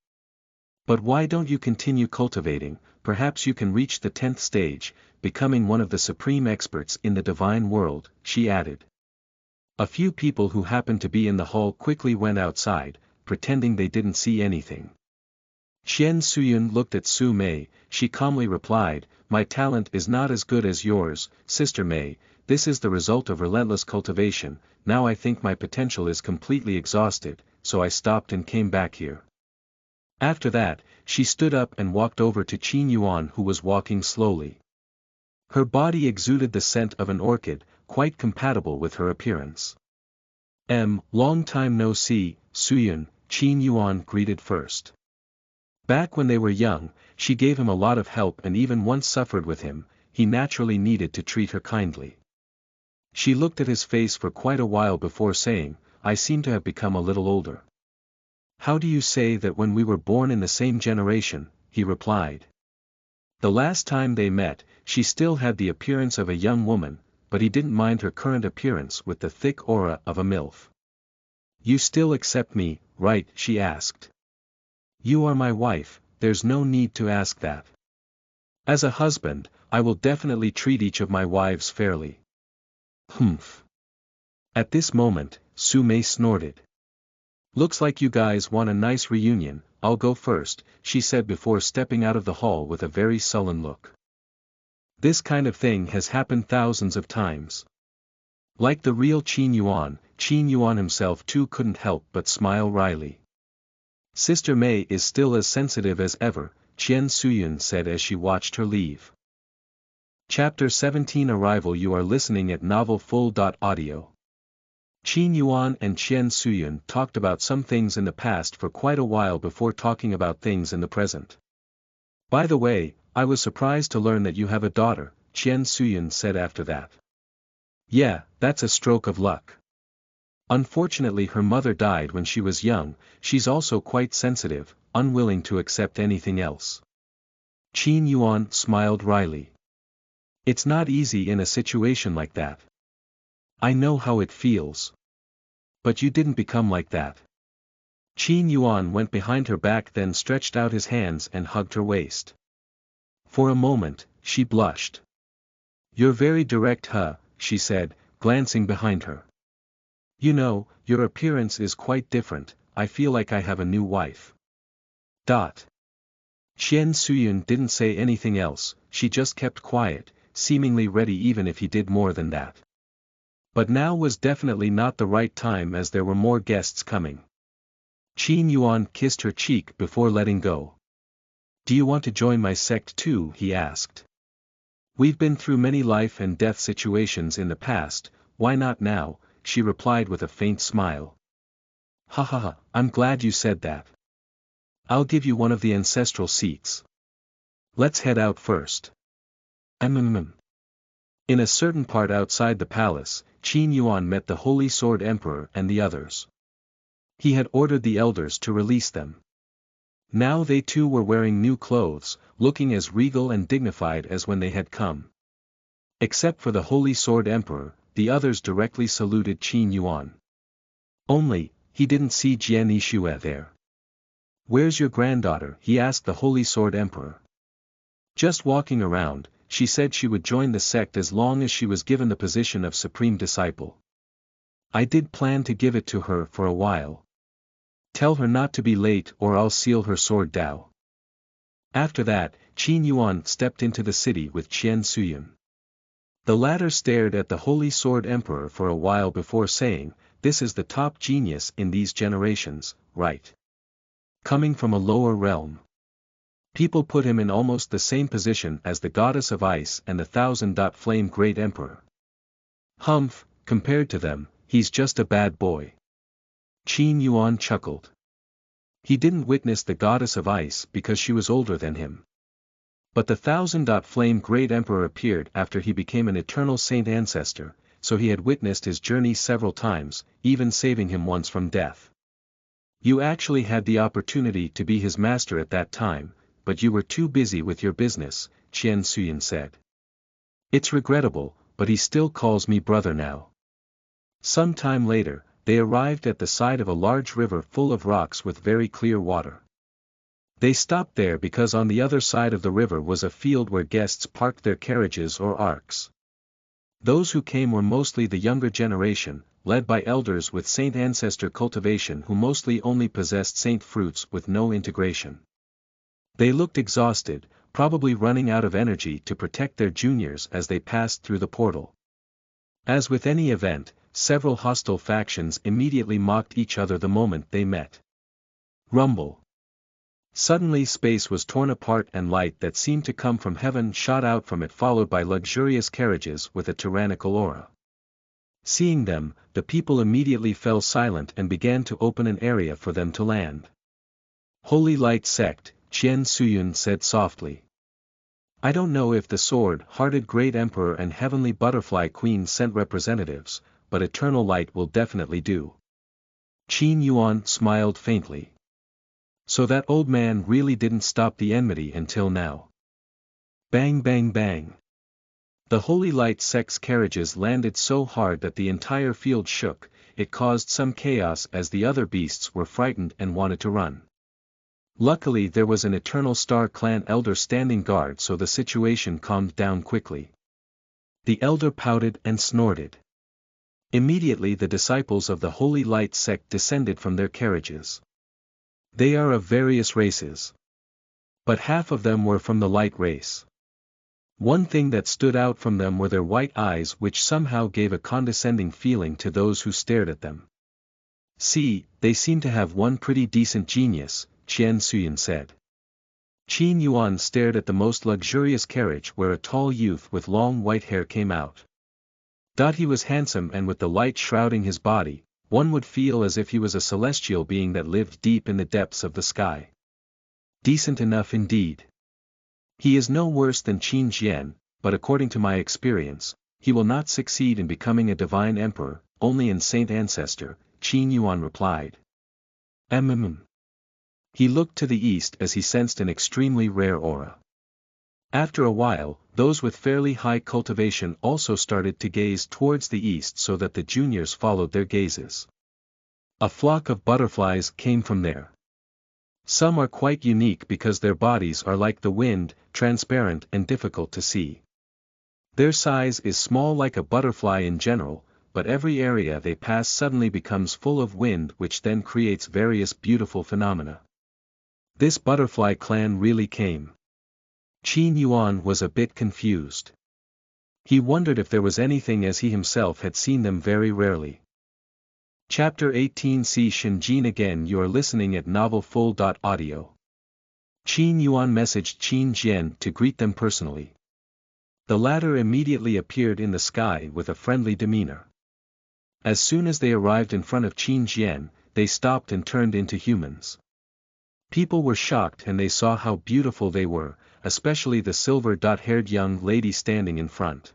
"But why don't you continue cultivating? Perhaps you can reach the 10th stage, becoming one of the supreme experts in the divine world," she added. A few people who happened to be in the hall quickly went outside, pretending they didn't see anything. Qian Suyun looked at Su Mei, she calmly replied, "My talent is not as good as yours, Sister Mei, this is the result of relentless cultivation, now I think my potential is completely exhausted, so I stopped and came back here." After that, she stood up and walked over to Qin Yuan who was walking slowly. Her body exuded the scent of an orchid, quite compatible with her appearance. "Long time no see, Suyun," Qin Yuan greeted first. Back when they were young, she gave him a lot of help and even once suffered with him, he naturally needed to treat her kindly. She looked at his face for quite a while before saying, "I seem to have become a little older." "How do you say that when we were born in the same generation?" he replied. The last time they met, she still had the appearance of a young woman, but he didn't mind her current appearance with the thick aura of a MILF. "You still accept me, right?" she asked. "You are my wife, there's no need to ask that. As a husband, I will definitely treat each of my wives fairly." Humph. At this moment, Su Mei snorted. Looks like you guys want a nice reunion, I'll go first, she said before stepping out of the hall with a very sullen look. This kind of thing has happened thousands of times. Like the real Qin Yuan himself too couldn't help but smile wryly. Sister Mei is still as sensitive as ever, Qian Suyun said as she watched her leave. Chapter 17 Arrival. You are listening at novelfull.audio. Qin Yuan and Qian Suyun talked about some things in the past for quite a while before talking about things in the present. By the way, I was surprised to learn that you have a daughter, Qian Suyun said after that. Yeah, that's a stroke of luck. Unfortunately her mother died when she was young, she's also quite sensitive, unwilling to accept anything else. Qin Yuan smiled wryly. It's not easy in a situation like that. I know how it feels. But you didn't become like that. Qin Yuan went behind her back, then stretched out his hands and hugged her waist. For a moment, she blushed. You're very direct, huh, she said, glancing behind her. You know, your appearance is quite different, I feel like I have a new wife. Qian Suyun didn't say anything else, she just kept quiet, seemingly ready even if he did more than that. But now was definitely not the right time as there were more guests coming. Qin Yuan kissed her cheek before letting go. Do you want to join my sect too? He asked. We've been through many life and death situations in the past, why not now? She replied with a faint smile. Ha ha ha, I'm glad you said that. I'll give you one of the ancestral seats. Let's head out first. In a certain part outside the palace, Qin Yuan met the Holy Sword Emperor and the others. He had ordered the elders to release them. Now they too were wearing new clothes, looking as regal and dignified as when they had come. Except for the Holy Sword Emperor, the others directly saluted Qin Yuan. Only, he didn't see Jian Yishue there. Where's your granddaughter? He asked the Holy Sword Emperor. Just walking around, she said she would join the sect as long as she was given the position of Supreme Disciple. I did plan to give it to her for a while. Tell her not to be late or I'll seal her sword Dao. After that, Qin Yuan stepped into the city with Qian Suyun. The latter stared at the Holy Sword Emperor for a while before saying, this is the top genius in these generations, right? Coming from a lower realm. People put him in almost the same position as the Goddess of Ice and the Thousand-Flame Great Emperor. Humph, compared to them, he's just a bad boy. Qin Yuan chuckled. He didn't witness the Goddess of Ice because she was older than him. But the Thousand-Flame Great Emperor appeared after he became an eternal saint ancestor, so he had witnessed his journey several times, even saving him once from death. You actually had the opportunity to be his master at that time, but you were too busy with your business, Qian Suyun said. It's regrettable, but he still calls me brother now. Some time later, they arrived at the side of a large river full of rocks with very clear water. They stopped there because on the other side of the river was a field where guests parked their carriages or arks. Those who came were mostly the younger generation, led by elders with saint ancestor cultivation who mostly only possessed saint fruits with no integration. They looked exhausted, probably running out of energy to protect their juniors as they passed through the portal. As with any event, several hostile factions immediately mocked each other the moment they met. Rumble. Suddenly space was torn apart and light that seemed to come from heaven shot out from it, followed by luxurious carriages with a tyrannical aura. Seeing them, the people immediately fell silent and began to open an area for them to land. Holy Light Sect, Qian Suyun said softly. I don't know if the Sword-Hearted Great Emperor and Heavenly Butterfly Queen sent representatives, but Eternal Light will definitely do. Qin Yuan smiled faintly. So that old man really didn't stop the enmity until now. Bang bang bang. The Holy Light Sect's carriages landed so hard that the entire field shook, it caused some chaos as the other beasts were frightened and wanted to run. Luckily there was an Eternal Star Clan elder standing guard, so the situation calmed down quickly. The elder pouted and snorted. Immediately the disciples of the Holy Light sect descended from their carriages. They are of various races. But half of them were from the light race. One thing that stood out from them were their white eyes, which somehow gave a condescending feeling to those who stared at them. "See, they seem to have one pretty decent genius," Qian Suyin said. Qin Yuan stared at the most luxurious carriage where a tall youth with long white hair came out. He was handsome, and with the light shrouding his body, one would feel as if he was a celestial being that lived deep in the depths of the sky. Decent enough indeed. He is no worse than Qin Jian, but according to my experience, he will not succeed in becoming a divine emperor, only in Saint Ancestor, Qin Yuan replied. He looked to the east as he sensed an extremely rare aura. After a while, those with fairly high cultivation also started to gaze towards the east, so that the juniors followed their gazes. A flock of butterflies came from there. Some are quite unique because their bodies are like the wind, transparent and difficult to see. Their size is small like a butterfly in general, but every area they pass suddenly becomes full of wind, which then creates various beautiful phenomena. This butterfly clan really came. Qin Yuan was a bit confused. He wondered if there was anything, as he himself had seen them very rarely. Chapter 18. See Shinjin again. You are listening at novelfull.audio. Qin Yuan messaged Qin Jian to greet them personally. The latter immediately appeared in the sky with a friendly demeanor. As soon as they arrived in front of Qin Jian, they stopped and turned into humans. People were shocked and they saw how beautiful they were, especially the silver-haired young lady standing in front.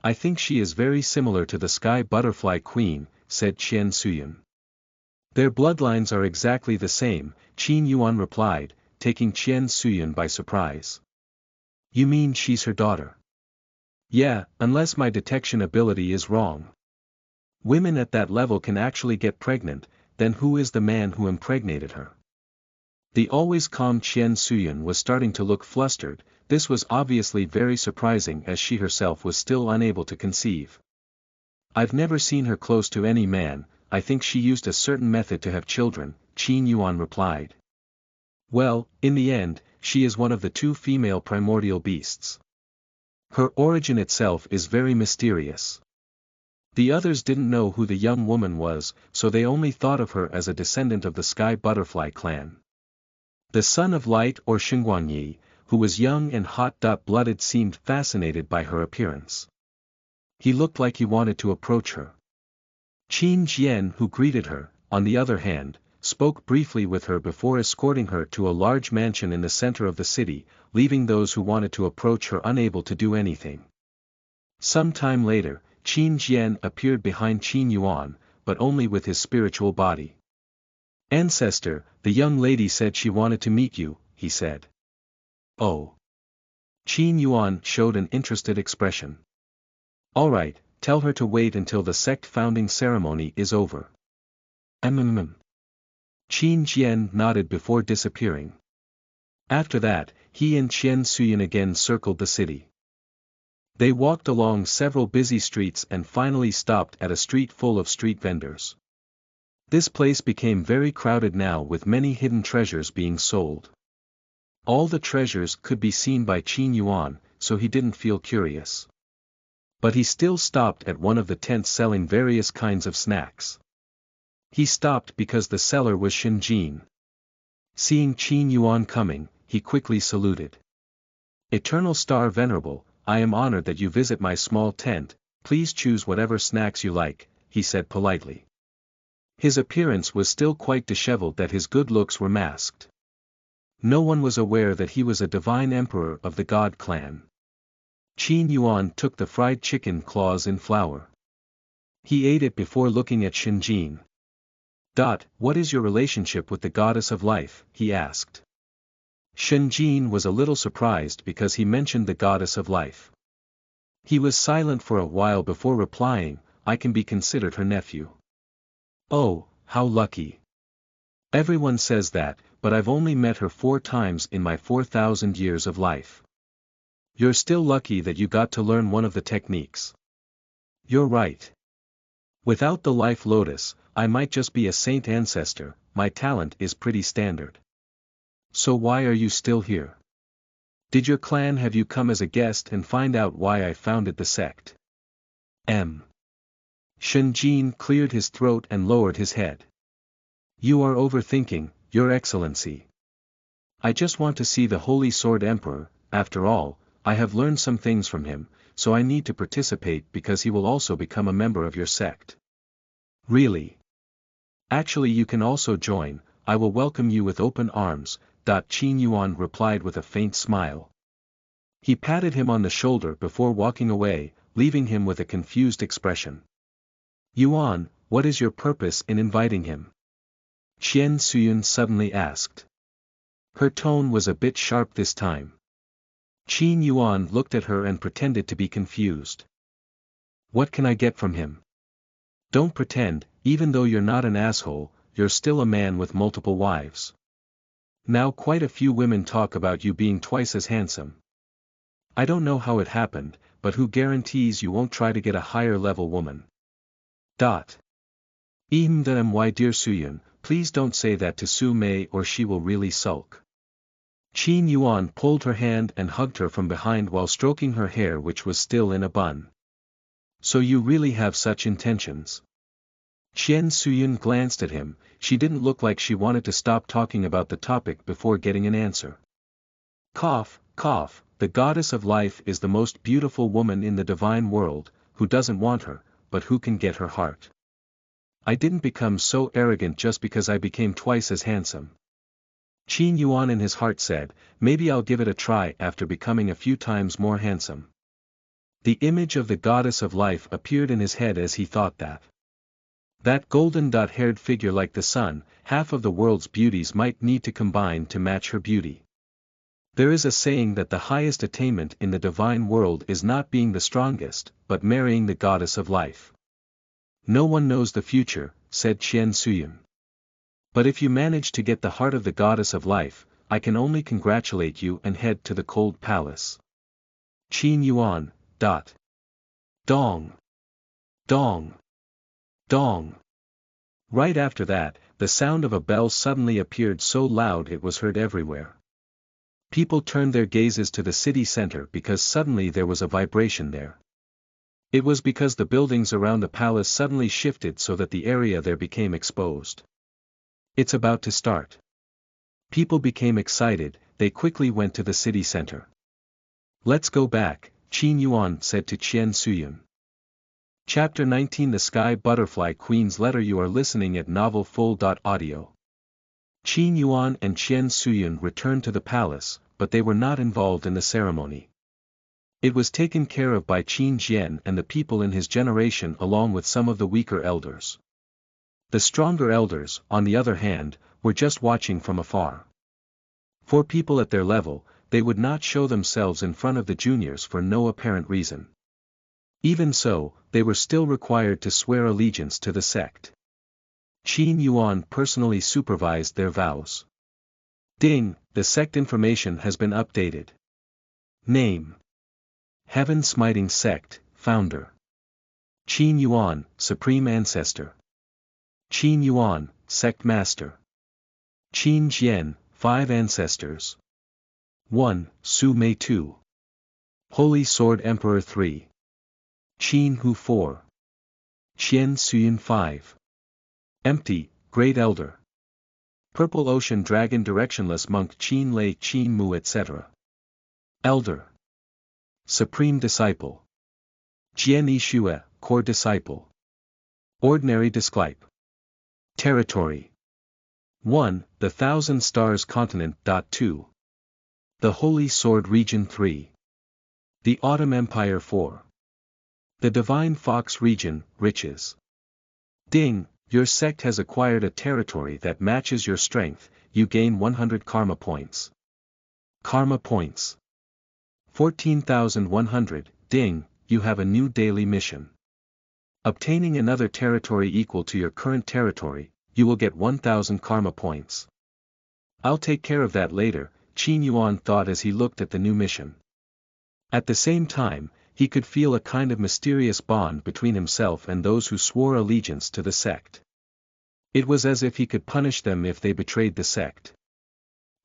"I think she is very similar to the Sky Butterfly Queen," said Qian Suyin. "Their bloodlines are exactly the same," Qin Yuan replied, taking Qian Suyin by surprise. "You mean she's her daughter?" "Yeah, unless my detection ability is wrong. Women at that level can actually get pregnant. Then who is the man who impregnated her?" The always calm Qian Suyin was starting to look flustered. This was obviously very surprising, as she herself was still unable to conceive. "I've never seen her close to any man. I think she used a certain method to have children," Qin Yuan replied. "Well, in the end, she is one of the two female primordial beasts. Her origin itself is very mysterious. The others didn't know who the young woman was, so they only thought of her as a descendant of the Sky Butterfly clan. The son of light, or Xingguangyi, who was young and hot-blooded, seemed fascinated by her appearance. He looked like he wanted to approach her. Qin Jian, who greeted her, on the other hand, spoke briefly with her before escorting her to a large mansion in the center of the city, leaving those who wanted to approach her unable to do anything. Some time later, Qin Jian appeared behind Qin Yuan, but only with his spiritual body. "Ancestor, the young lady said she wanted to meet you," he said. "Oh." Qin Yuan showed an interested expression. "All right, tell her to wait until the sect founding ceremony is over." Qin Jian nodded before disappearing. After that, he and Qian Suyin again circled the city. They walked along several busy streets and finally stopped at a street full of street vendors. This place became very crowded now, with many hidden treasures being sold. All the treasures could be seen by Qin Yuan, so he didn't feel curious. But he still stopped at one of the tents selling various kinds of snacks. He stopped because the seller was Shinjin. Seeing Qin Yuan coming, he quickly saluted. "Eternal Star Venerable, I am honored that you visit my small tent. Please choose whatever snacks you like," he said politely. His appearance was still quite disheveled, that his good looks were masked. No one was aware that he was a divine emperor of the God clan. Qin Yuan took the fried chicken claws in flour. He ate it before looking at Shinjin. "What is your relationship with the goddess of life?" he asked. Shinjin was a little surprised because he mentioned the goddess of life. He was silent for a while before replying, "I can be considered her nephew." "Oh, how lucky. Everyone says that, but I've only met her 4 times in my 4,000 years of life." "You're still lucky that you got to learn one of the techniques." "You're right. Without the life lotus, I might just be a saint ancestor, my talent is pretty standard. So why are you still here? Did your clan have you come as a guest and find out why I founded the sect? Shen Jin cleared his throat and lowered his head. You are overthinking, Your Excellency. I just want to see the Holy Sword Emperor. After all, I have learned some things from him, so I need to participate because he will also become a member of your sect. Really? Actually, you can also join, I will welcome you with open arms, Qin Yuan replied with a faint smile. He patted him on the shoulder before walking away, leaving him with a confused expression. Yuan, what is your purpose in inviting him? Qian Suyun suddenly asked. Her tone was a bit sharp this time. Qin Yuan looked at her and pretended to be confused. What can I get from him? Don't pretend, even though you're not an asshole, you're still a man with multiple wives. Now quite a few women talk about you being twice as handsome. I don't know how it happened, but who guarantees you won't try to get a higher level woman? My dear Suyun, please don't say that to Su Mei or she will really sulk. Qin Yuan pulled her hand and hugged her from behind while stroking her hair which was still in a bun. So you really have such intentions? Qian Suyun glanced at him, she didn't look like she wanted to stop talking about the topic before getting an answer. Cough, cough, the goddess of life is the most beautiful woman in the divine world, who doesn't want her, but who can get her heart. I didn't become so arrogant just because I became twice as handsome. Qin Yuan in his heart said, maybe I'll give it a try after becoming a few times more handsome. The image of the goddess of life appeared in his head as he thought that. That golden-haired figure like the sun, half of the world's beauties might need to combine to match her beauty. There is a saying that the highest attainment in the divine world is not being the strongest, but marrying the goddess of life. No one knows the future, said Qian Suyun. But if you manage to get the heart of the goddess of life, I can only congratulate you and head to the cold palace. Qin Yuan, Dong. Dong. Dong. Right after that, the sound of a bell suddenly appeared so loud it was heard everywhere. People turned their gazes to the city center because suddenly there was a vibration there. It was because the buildings around the palace suddenly shifted so that the area there became exposed. It's about to start. People became excited, they quickly went to the city center. Let's go back, Qin Yuan said to Qian Suyun. Chapter 19 The Sky Butterfly Queen's Letter. You are listening at novelfull.audio. Qin Yuan and Qian Suyun returned to the palace, but they were not involved in the ceremony. It was taken care of by Qin Jian and the people in his generation along with some of the weaker elders. The stronger elders, on the other hand, were just watching from afar. For people at their level, they would not show themselves in front of the juniors for no apparent reason. Even so, they were still required to swear allegiance to the sect. Qin Yuan personally supervised their vows. Ding, the sect information has been updated. Name: Heaven Smiting Sect, Founder. Qin Yuan, Supreme Ancestor. Qin Yuan, Sect Master. Qin Jian, 5 Ancestors. 1. Su Mei 2. Holy Sword Emperor 3. Qin Hu 4. Qian Suyun 5. Empty, Great Elder. Purple Ocean Dragon Directionless Monk Qin Lei Qin Mu etc. Elder. Supreme Disciple. Jian Yishue, Core Disciple. Ordinary Disciple. Territory. 1. The Thousand Stars Continent. 2. The Holy Sword Region 3. The Autumn Empire 4. The Divine Fox Region, Riches. Ding, your sect has acquired a territory that matches your strength, you gain 100 karma points. Karma points. 14,100, ding, you have a new daily mission. Obtaining another territory equal to your current territory, you will get 1,000 karma points. I'll take care of that later, Qin Yuan thought as he looked at the new mission. At the same time, he could feel a kind of mysterious bond between himself and those who swore allegiance to the sect. It was as if he could punish them if they betrayed the sect.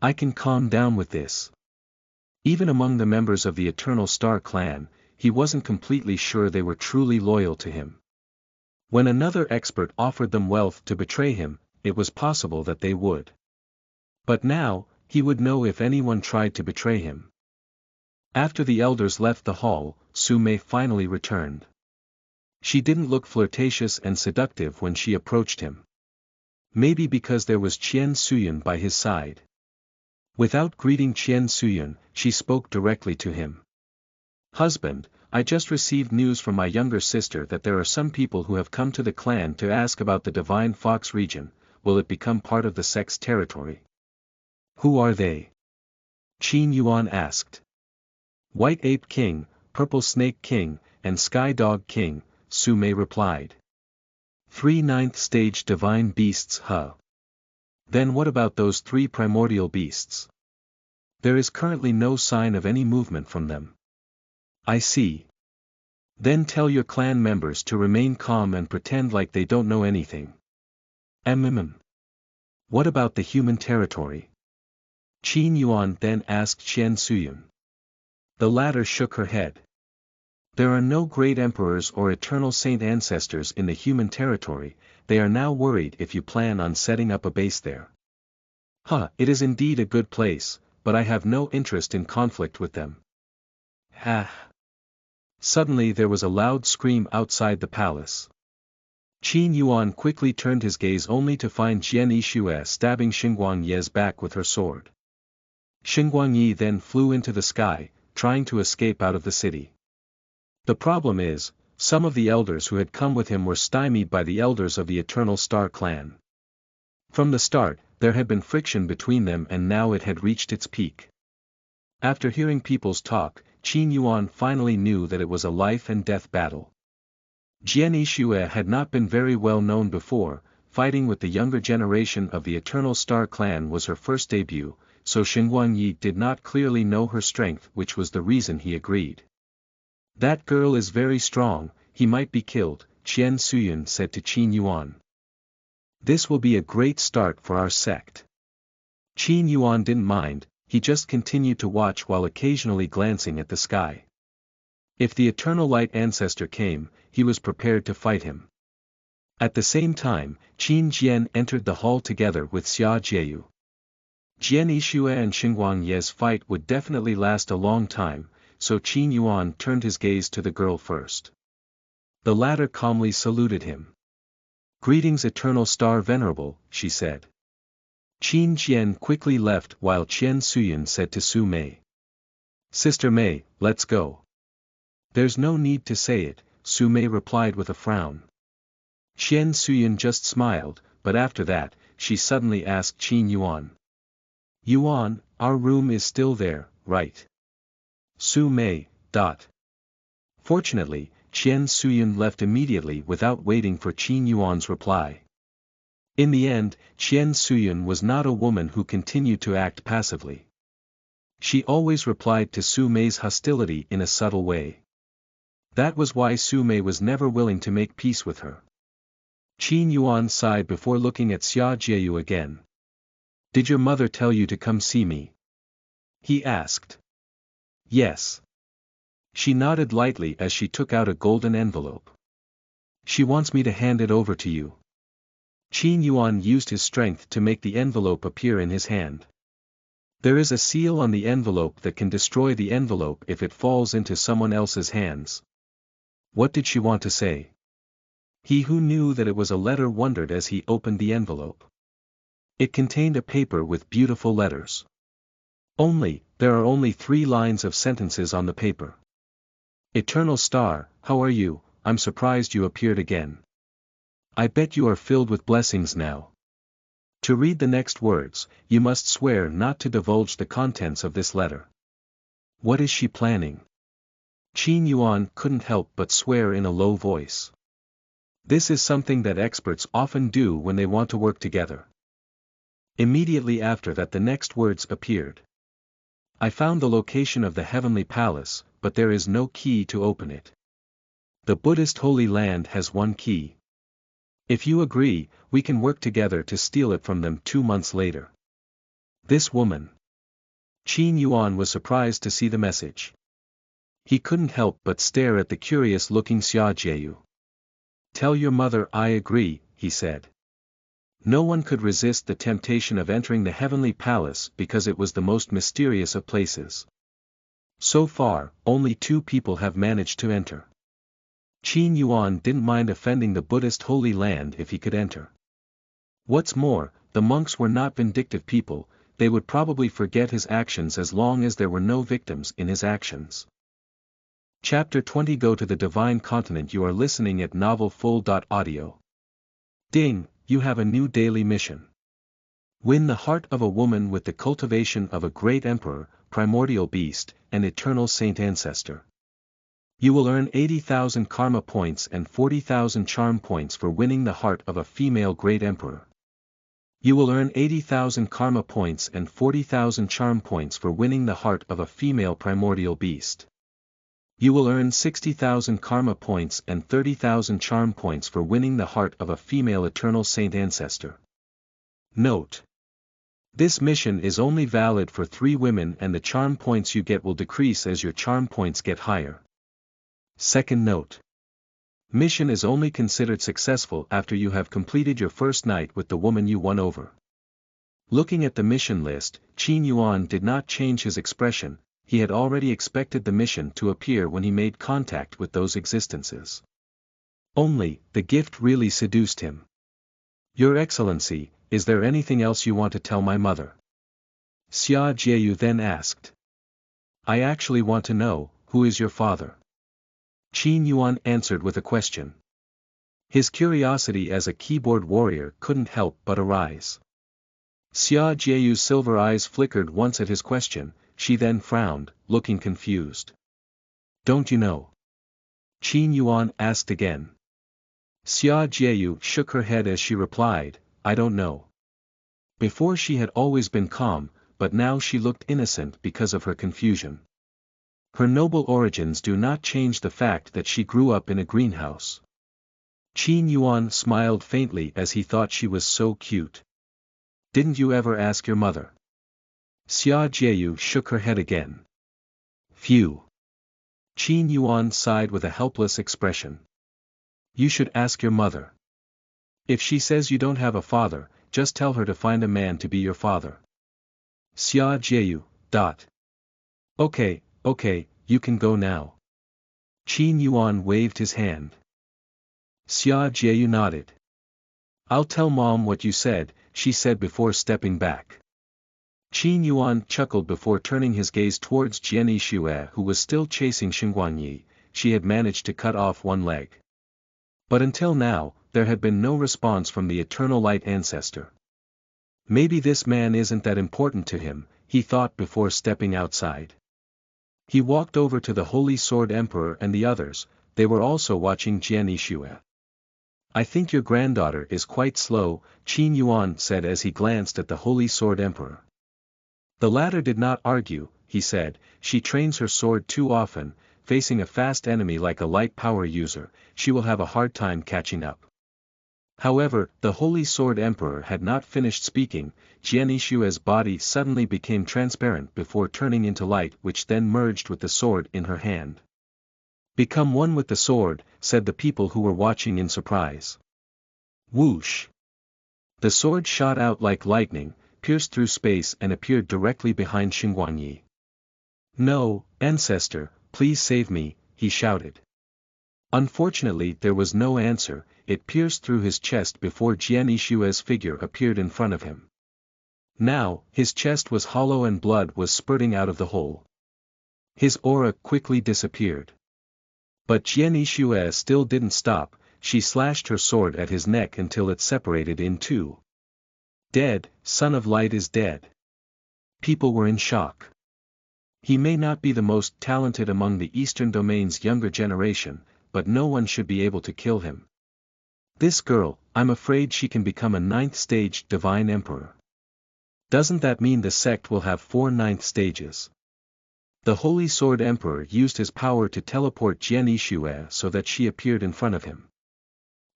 I can calm down with this. Even among the members of the Eternal Star clan, he wasn't completely sure they were truly loyal to him. When another expert offered them wealth to betray him, it was possible that they would. But now, he would know if anyone tried to betray him. After the elders left the hall, Su-mei finally returned. She didn't look flirtatious and seductive when she approached him. Maybe because there was Qian Suyun by his side. Without greeting Qian Suyun, she spoke directly to him. "Husband, I just received news from my younger sister that there are some people who have come to the clan to ask about the Divine Fox region. Will it become part of the sect's territory?" "Who are they?" Qin Yuan asked. "White Ape King, Purple Snake King, and Sky Dog King," Su-mei replied. 3 9th stage divine beasts, huh? Then what about those 3 primordial beasts? There is currently no sign of any movement from them. I see. Then tell your clan members to remain calm and pretend like they don't know anything. What about the human territory? Qin Yuan then asked Qian Suyun. The latter shook her head. There are no great emperors or eternal saint ancestors in the human territory. They are now worried if you plan on setting up a base there. It is indeed a good place, but I have no interest in conflict with them. Suddenly there was a loud scream outside the palace. Qin Yuan quickly turned his gaze only to find Jian Yixue stabbing Xinguang Ye's back with her sword. Xinguang Yi then flew into the sky, trying to escape out of the city. The problem is, some of the elders who had come with him were stymied by the elders of the Eternal Star clan. From the start, there had been friction between them and now it had reached its peak. After hearing people's talk, Qin Yuan finally knew that it was a life-and-death battle. Jian Yixue had not been very well known before, fighting with the younger generation of the Eternal Star clan was her first debut, so Xinguang Yi did not clearly know her strength, which was the reason he agreed. "That girl is very strong, he might be killed," Qian Suyun said to Qin Yuan. "This will be a great start for our sect." Qin Yuan didn't mind, he just continued to watch while occasionally glancing at the sky. If the Eternal Light Ancestor came, he was prepared to fight him. At the same time, Qin Jian entered the hall together with Xia Jieyu. Jian Yixue and Xinguang Ye's fight would definitely last a long time, so Qin Yuan turned his gaze to the girl first. The latter calmly saluted him. "Greetings Eternal Star Venerable," she said. Qin Jian quickly left while Qian Suyun said to Su-mei. "Sister Mei, let's go." "There's no need to say it," Su-mei replied with a frown. Qian Suyun just smiled, but after that, she suddenly asked Qin Yuan. "Yuan, our room is still there, right?" Su-mei. Fortunately, Qian Suyun left immediately without waiting for Qin Yuan's reply. In the end, Qian Suyun was not a woman who continued to act passively. She always replied to Su-mei's hostility in a subtle way. That was why Su-mei was never willing to make peace with her. Qin Yuan sighed before looking at Xia Jieyu again. "Did your mother tell you to come see me?" he asked. "Yes." She nodded lightly as she took out a golden envelope. "She wants me to hand it over to you." Qin Yuan used his strength to make the envelope appear in his hand. There is a seal on the envelope that can destroy the envelope if it falls into someone else's hands. What did she want to say? He who knew that it was a letter wondered as he opened the envelope. It contained a paper with beautiful letters. There are only 3 lines of sentences on the paper. "Eternal Star, how are you? I'm surprised you appeared again. I bet you are filled with blessings now. To read the next words, you must swear not to divulge the contents of this letter." What is she planning? Qin Yuan couldn't help but swear in a low voice. This is something that experts often do when they want to work together. Immediately after that the next words appeared. I found the location of the heavenly palace, but there is no key to open it. The Buddhist Holy Land has one key. If you agree, we can work together to steal it from them 2 months later. This woman. Qin Yuan was surprised to see the message. He couldn't help but stare at the curious-looking Xia Jieyu. Tell your mother I agree, he said. No one could resist the temptation of entering the heavenly palace because it was the most mysterious of places. So far, only 2 people have managed to enter. Qin Yuan didn't mind offending the Buddhist Holy Land if he could enter. What's more, the monks were not vindictive people, they would probably forget his actions as long as there were no victims in his actions. Chapter 20 Go to the Divine Continent. You are listening at novelfull.audio. Ding, you have a new daily mission. Win the heart of a woman with the cultivation of a great emperor, primordial beast, and eternal saint ancestor. You will earn 80,000 karma points and 40,000 charm points for winning the heart of a female great emperor. You will earn 80,000 karma points and 40,000 charm points for winning the heart of a female primordial beast. You will earn 60,000 karma points and 30,000 charm points for winning the heart of a female eternal saint ancestor. Note: this mission is only valid for 3 women and the charm points you get will decrease as your charm points get higher. Second note: mission is only considered successful after you have completed your first night with the woman you won over. Looking at the mission list, Qin Yuan did not change his expression. He had already expected the mission to appear when he made contact with those existences. Only, the gift really seduced him. Your Excellency, is there anything else you want to tell my mother? Xia Jieyu then asked. I actually want to know, who is your father? Qin Yuan answered with a question. His curiosity as a keyboard warrior couldn't help but arise. Xia Jieyu's silver eyes flickered once at his question. She then frowned, looking confused. Don't you know? Qin Yuan asked again. Xia Jieyu shook her head as she replied, I don't know. Before she had always been calm, but now she looked innocent because of her confusion. Her noble origins do not change the fact that she grew up in a greenhouse. Qin Yuan smiled faintly as he thought she was so cute. Didn't you ever ask your mother? Xia Jieyu shook her head again. Phew. Qin Yuan sighed with a helpless expression. You should ask your mother. If she says you don't have a father, just tell her to find a man to be your father. Xia Jieyu. Okay, you can go now. Qin Yuan waved his hand. Xia Jieyu nodded. I'll tell Mom what you said, she said before stepping back. Qin Yuan chuckled before turning his gaze towards Jian Yixue, who was still chasing Xinguangyi. She had managed to cut off one leg. But until now, there had been no response from the Eternal Light Ancestor. Maybe this man isn't that important to him, he thought before stepping outside. He walked over to the Holy Sword Emperor and the others. They were also watching Jian Yixue. I think your granddaughter is quite slow, Qin Yuan said as he glanced at the Holy Sword Emperor. The latter did not argue, he said, she trains her sword too often, facing a fast enemy like a light power user, she will have a hard time catching up. However, the Holy Sword Emperor had not finished speaking. Jian Yixue's body suddenly became transparent before turning into light, which then merged with the sword in her hand. Become one with the sword, said the people who were watching in surprise. Whoosh! The sword shot out like lightning, pierced through space and appeared directly behind Xinguangyi. No, Ancestor, please save me, he shouted. Unfortunately there was no answer, it pierced through his chest before Jian Yixue's figure appeared in front of him. Now, his chest was hollow and blood was spurting out of the hole. His aura quickly disappeared. But Jian Yixue still didn't stop, she slashed her sword at his neck until it separated in two. Dead, Son of Light is dead. People were in shock. He may not be the most talented among the Eastern Domain's younger generation, but no one should be able to kill him. This girl, I'm afraid she can become a 9th stage Divine Emperor. Doesn't that mean the sect will have 4 9th stages? The Holy Sword Emperor used his power to teleport Jian Yixue so that she appeared in front of him.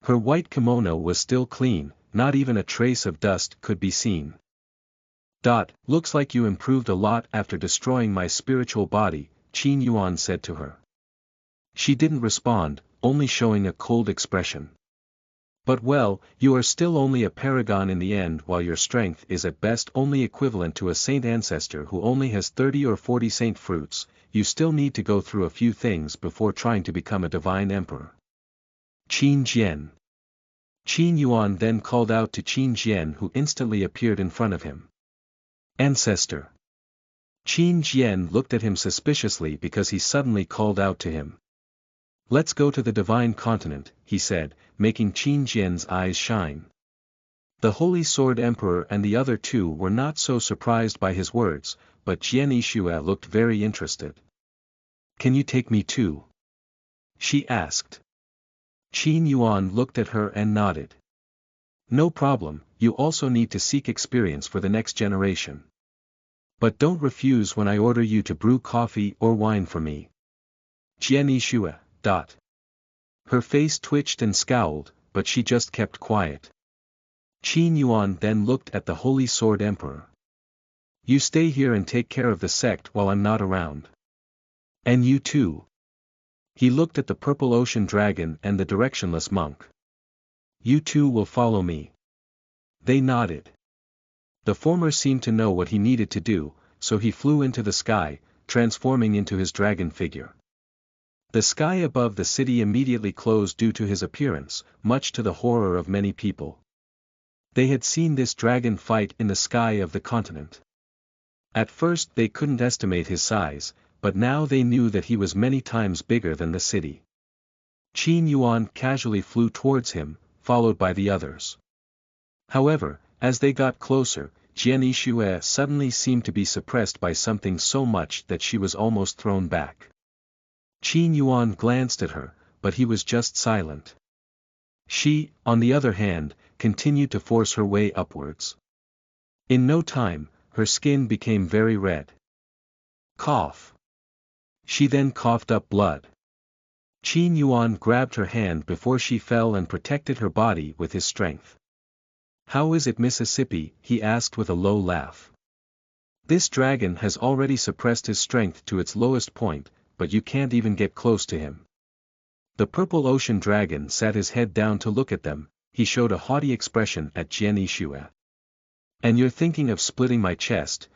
Her white kimono was still clean, not even a trace of dust could be seen. Looks like you improved a lot after destroying my spiritual body, Qin Yuan said to her. She didn't respond, only showing a cold expression. But well, you are still only a paragon in the end, while your strength is at best only equivalent to a saint ancestor who only has 30 or 40 saint fruits. You still need to go through a few things before trying to become a divine emperor. Qin Jian. Qin Yuan then called out to Qin Jian, who instantly appeared in front of him. Ancestor. Qin Jian looked at him suspiciously because he suddenly called out to him. Let's go to the divine continent, he said, making Qin Jian's eyes shine. The Holy Sword Emperor and the other two were not so surprised by his words, but Jian Yixue looked very interested. Can you take me too? She asked. Qin Yuan looked at her and nodded. No problem, you also need to seek experience for the next generation. But don't refuse when I order you to brew coffee or wine for me. Jian Yixue. Her face twitched and scowled, but she just kept quiet. Qin Yuan then looked at the Holy Sword Emperor. You stay here and take care of the sect while I'm not around. And you too. He looked at the purple ocean dragon and the directionless monk. You two will follow me. They nodded. The former seemed to know what he needed to do, so he flew into the sky, transforming into his dragon figure. The sky above the city immediately closed due to his appearance, much to the horror of many people. They had seen this dragon fight in the sky of the continent. At first they couldn't estimate his size, but now they knew that he was many times bigger than the city. Qin Yuan casually flew towards him, followed by the others. However, as they got closer, Jian Yixue suddenly seemed to be suppressed by something so much that she was almost thrown back. Qin Yuan glanced at her, but he was just silent. She, on the other hand, continued to force her way upwards. In no time, her skin became very red. Cough. She then coughed up blood. Qin Yuan grabbed her hand before she fell and protected her body with his strength. How is it, Mississippi? He asked with a low laugh. This dragon has already suppressed his strength to its lowest point, but you can't even get close to him. The purple ocean dragon sat his head down to look at them. He showed a haughty expression at Jian Yixue. And you're thinking of splitting my chest,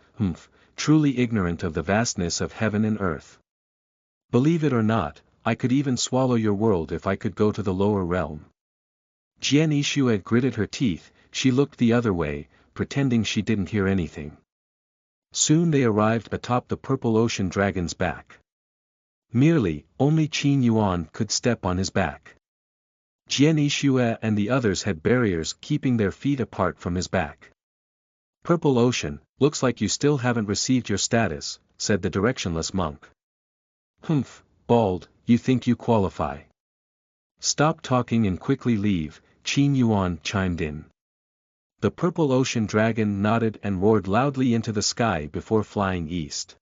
truly ignorant of the vastness of heaven and earth. Believe it or not, I could even swallow your world if I could go to the lower realm. Jian Yixue gritted her teeth. She looked the other way, pretending she didn't hear anything. Soon they arrived atop the purple ocean dragon's back. Only Qin Yuan could step on his back. Jian Yixue and the others had barriers keeping their feet apart from his back. Purple Ocean, looks like you still haven't received your status, said the directionless monk. Bald, you think you qualify. Stop talking and quickly leave, Qin Yuan chimed in. The purple ocean dragon nodded and roared loudly into the sky before flying east.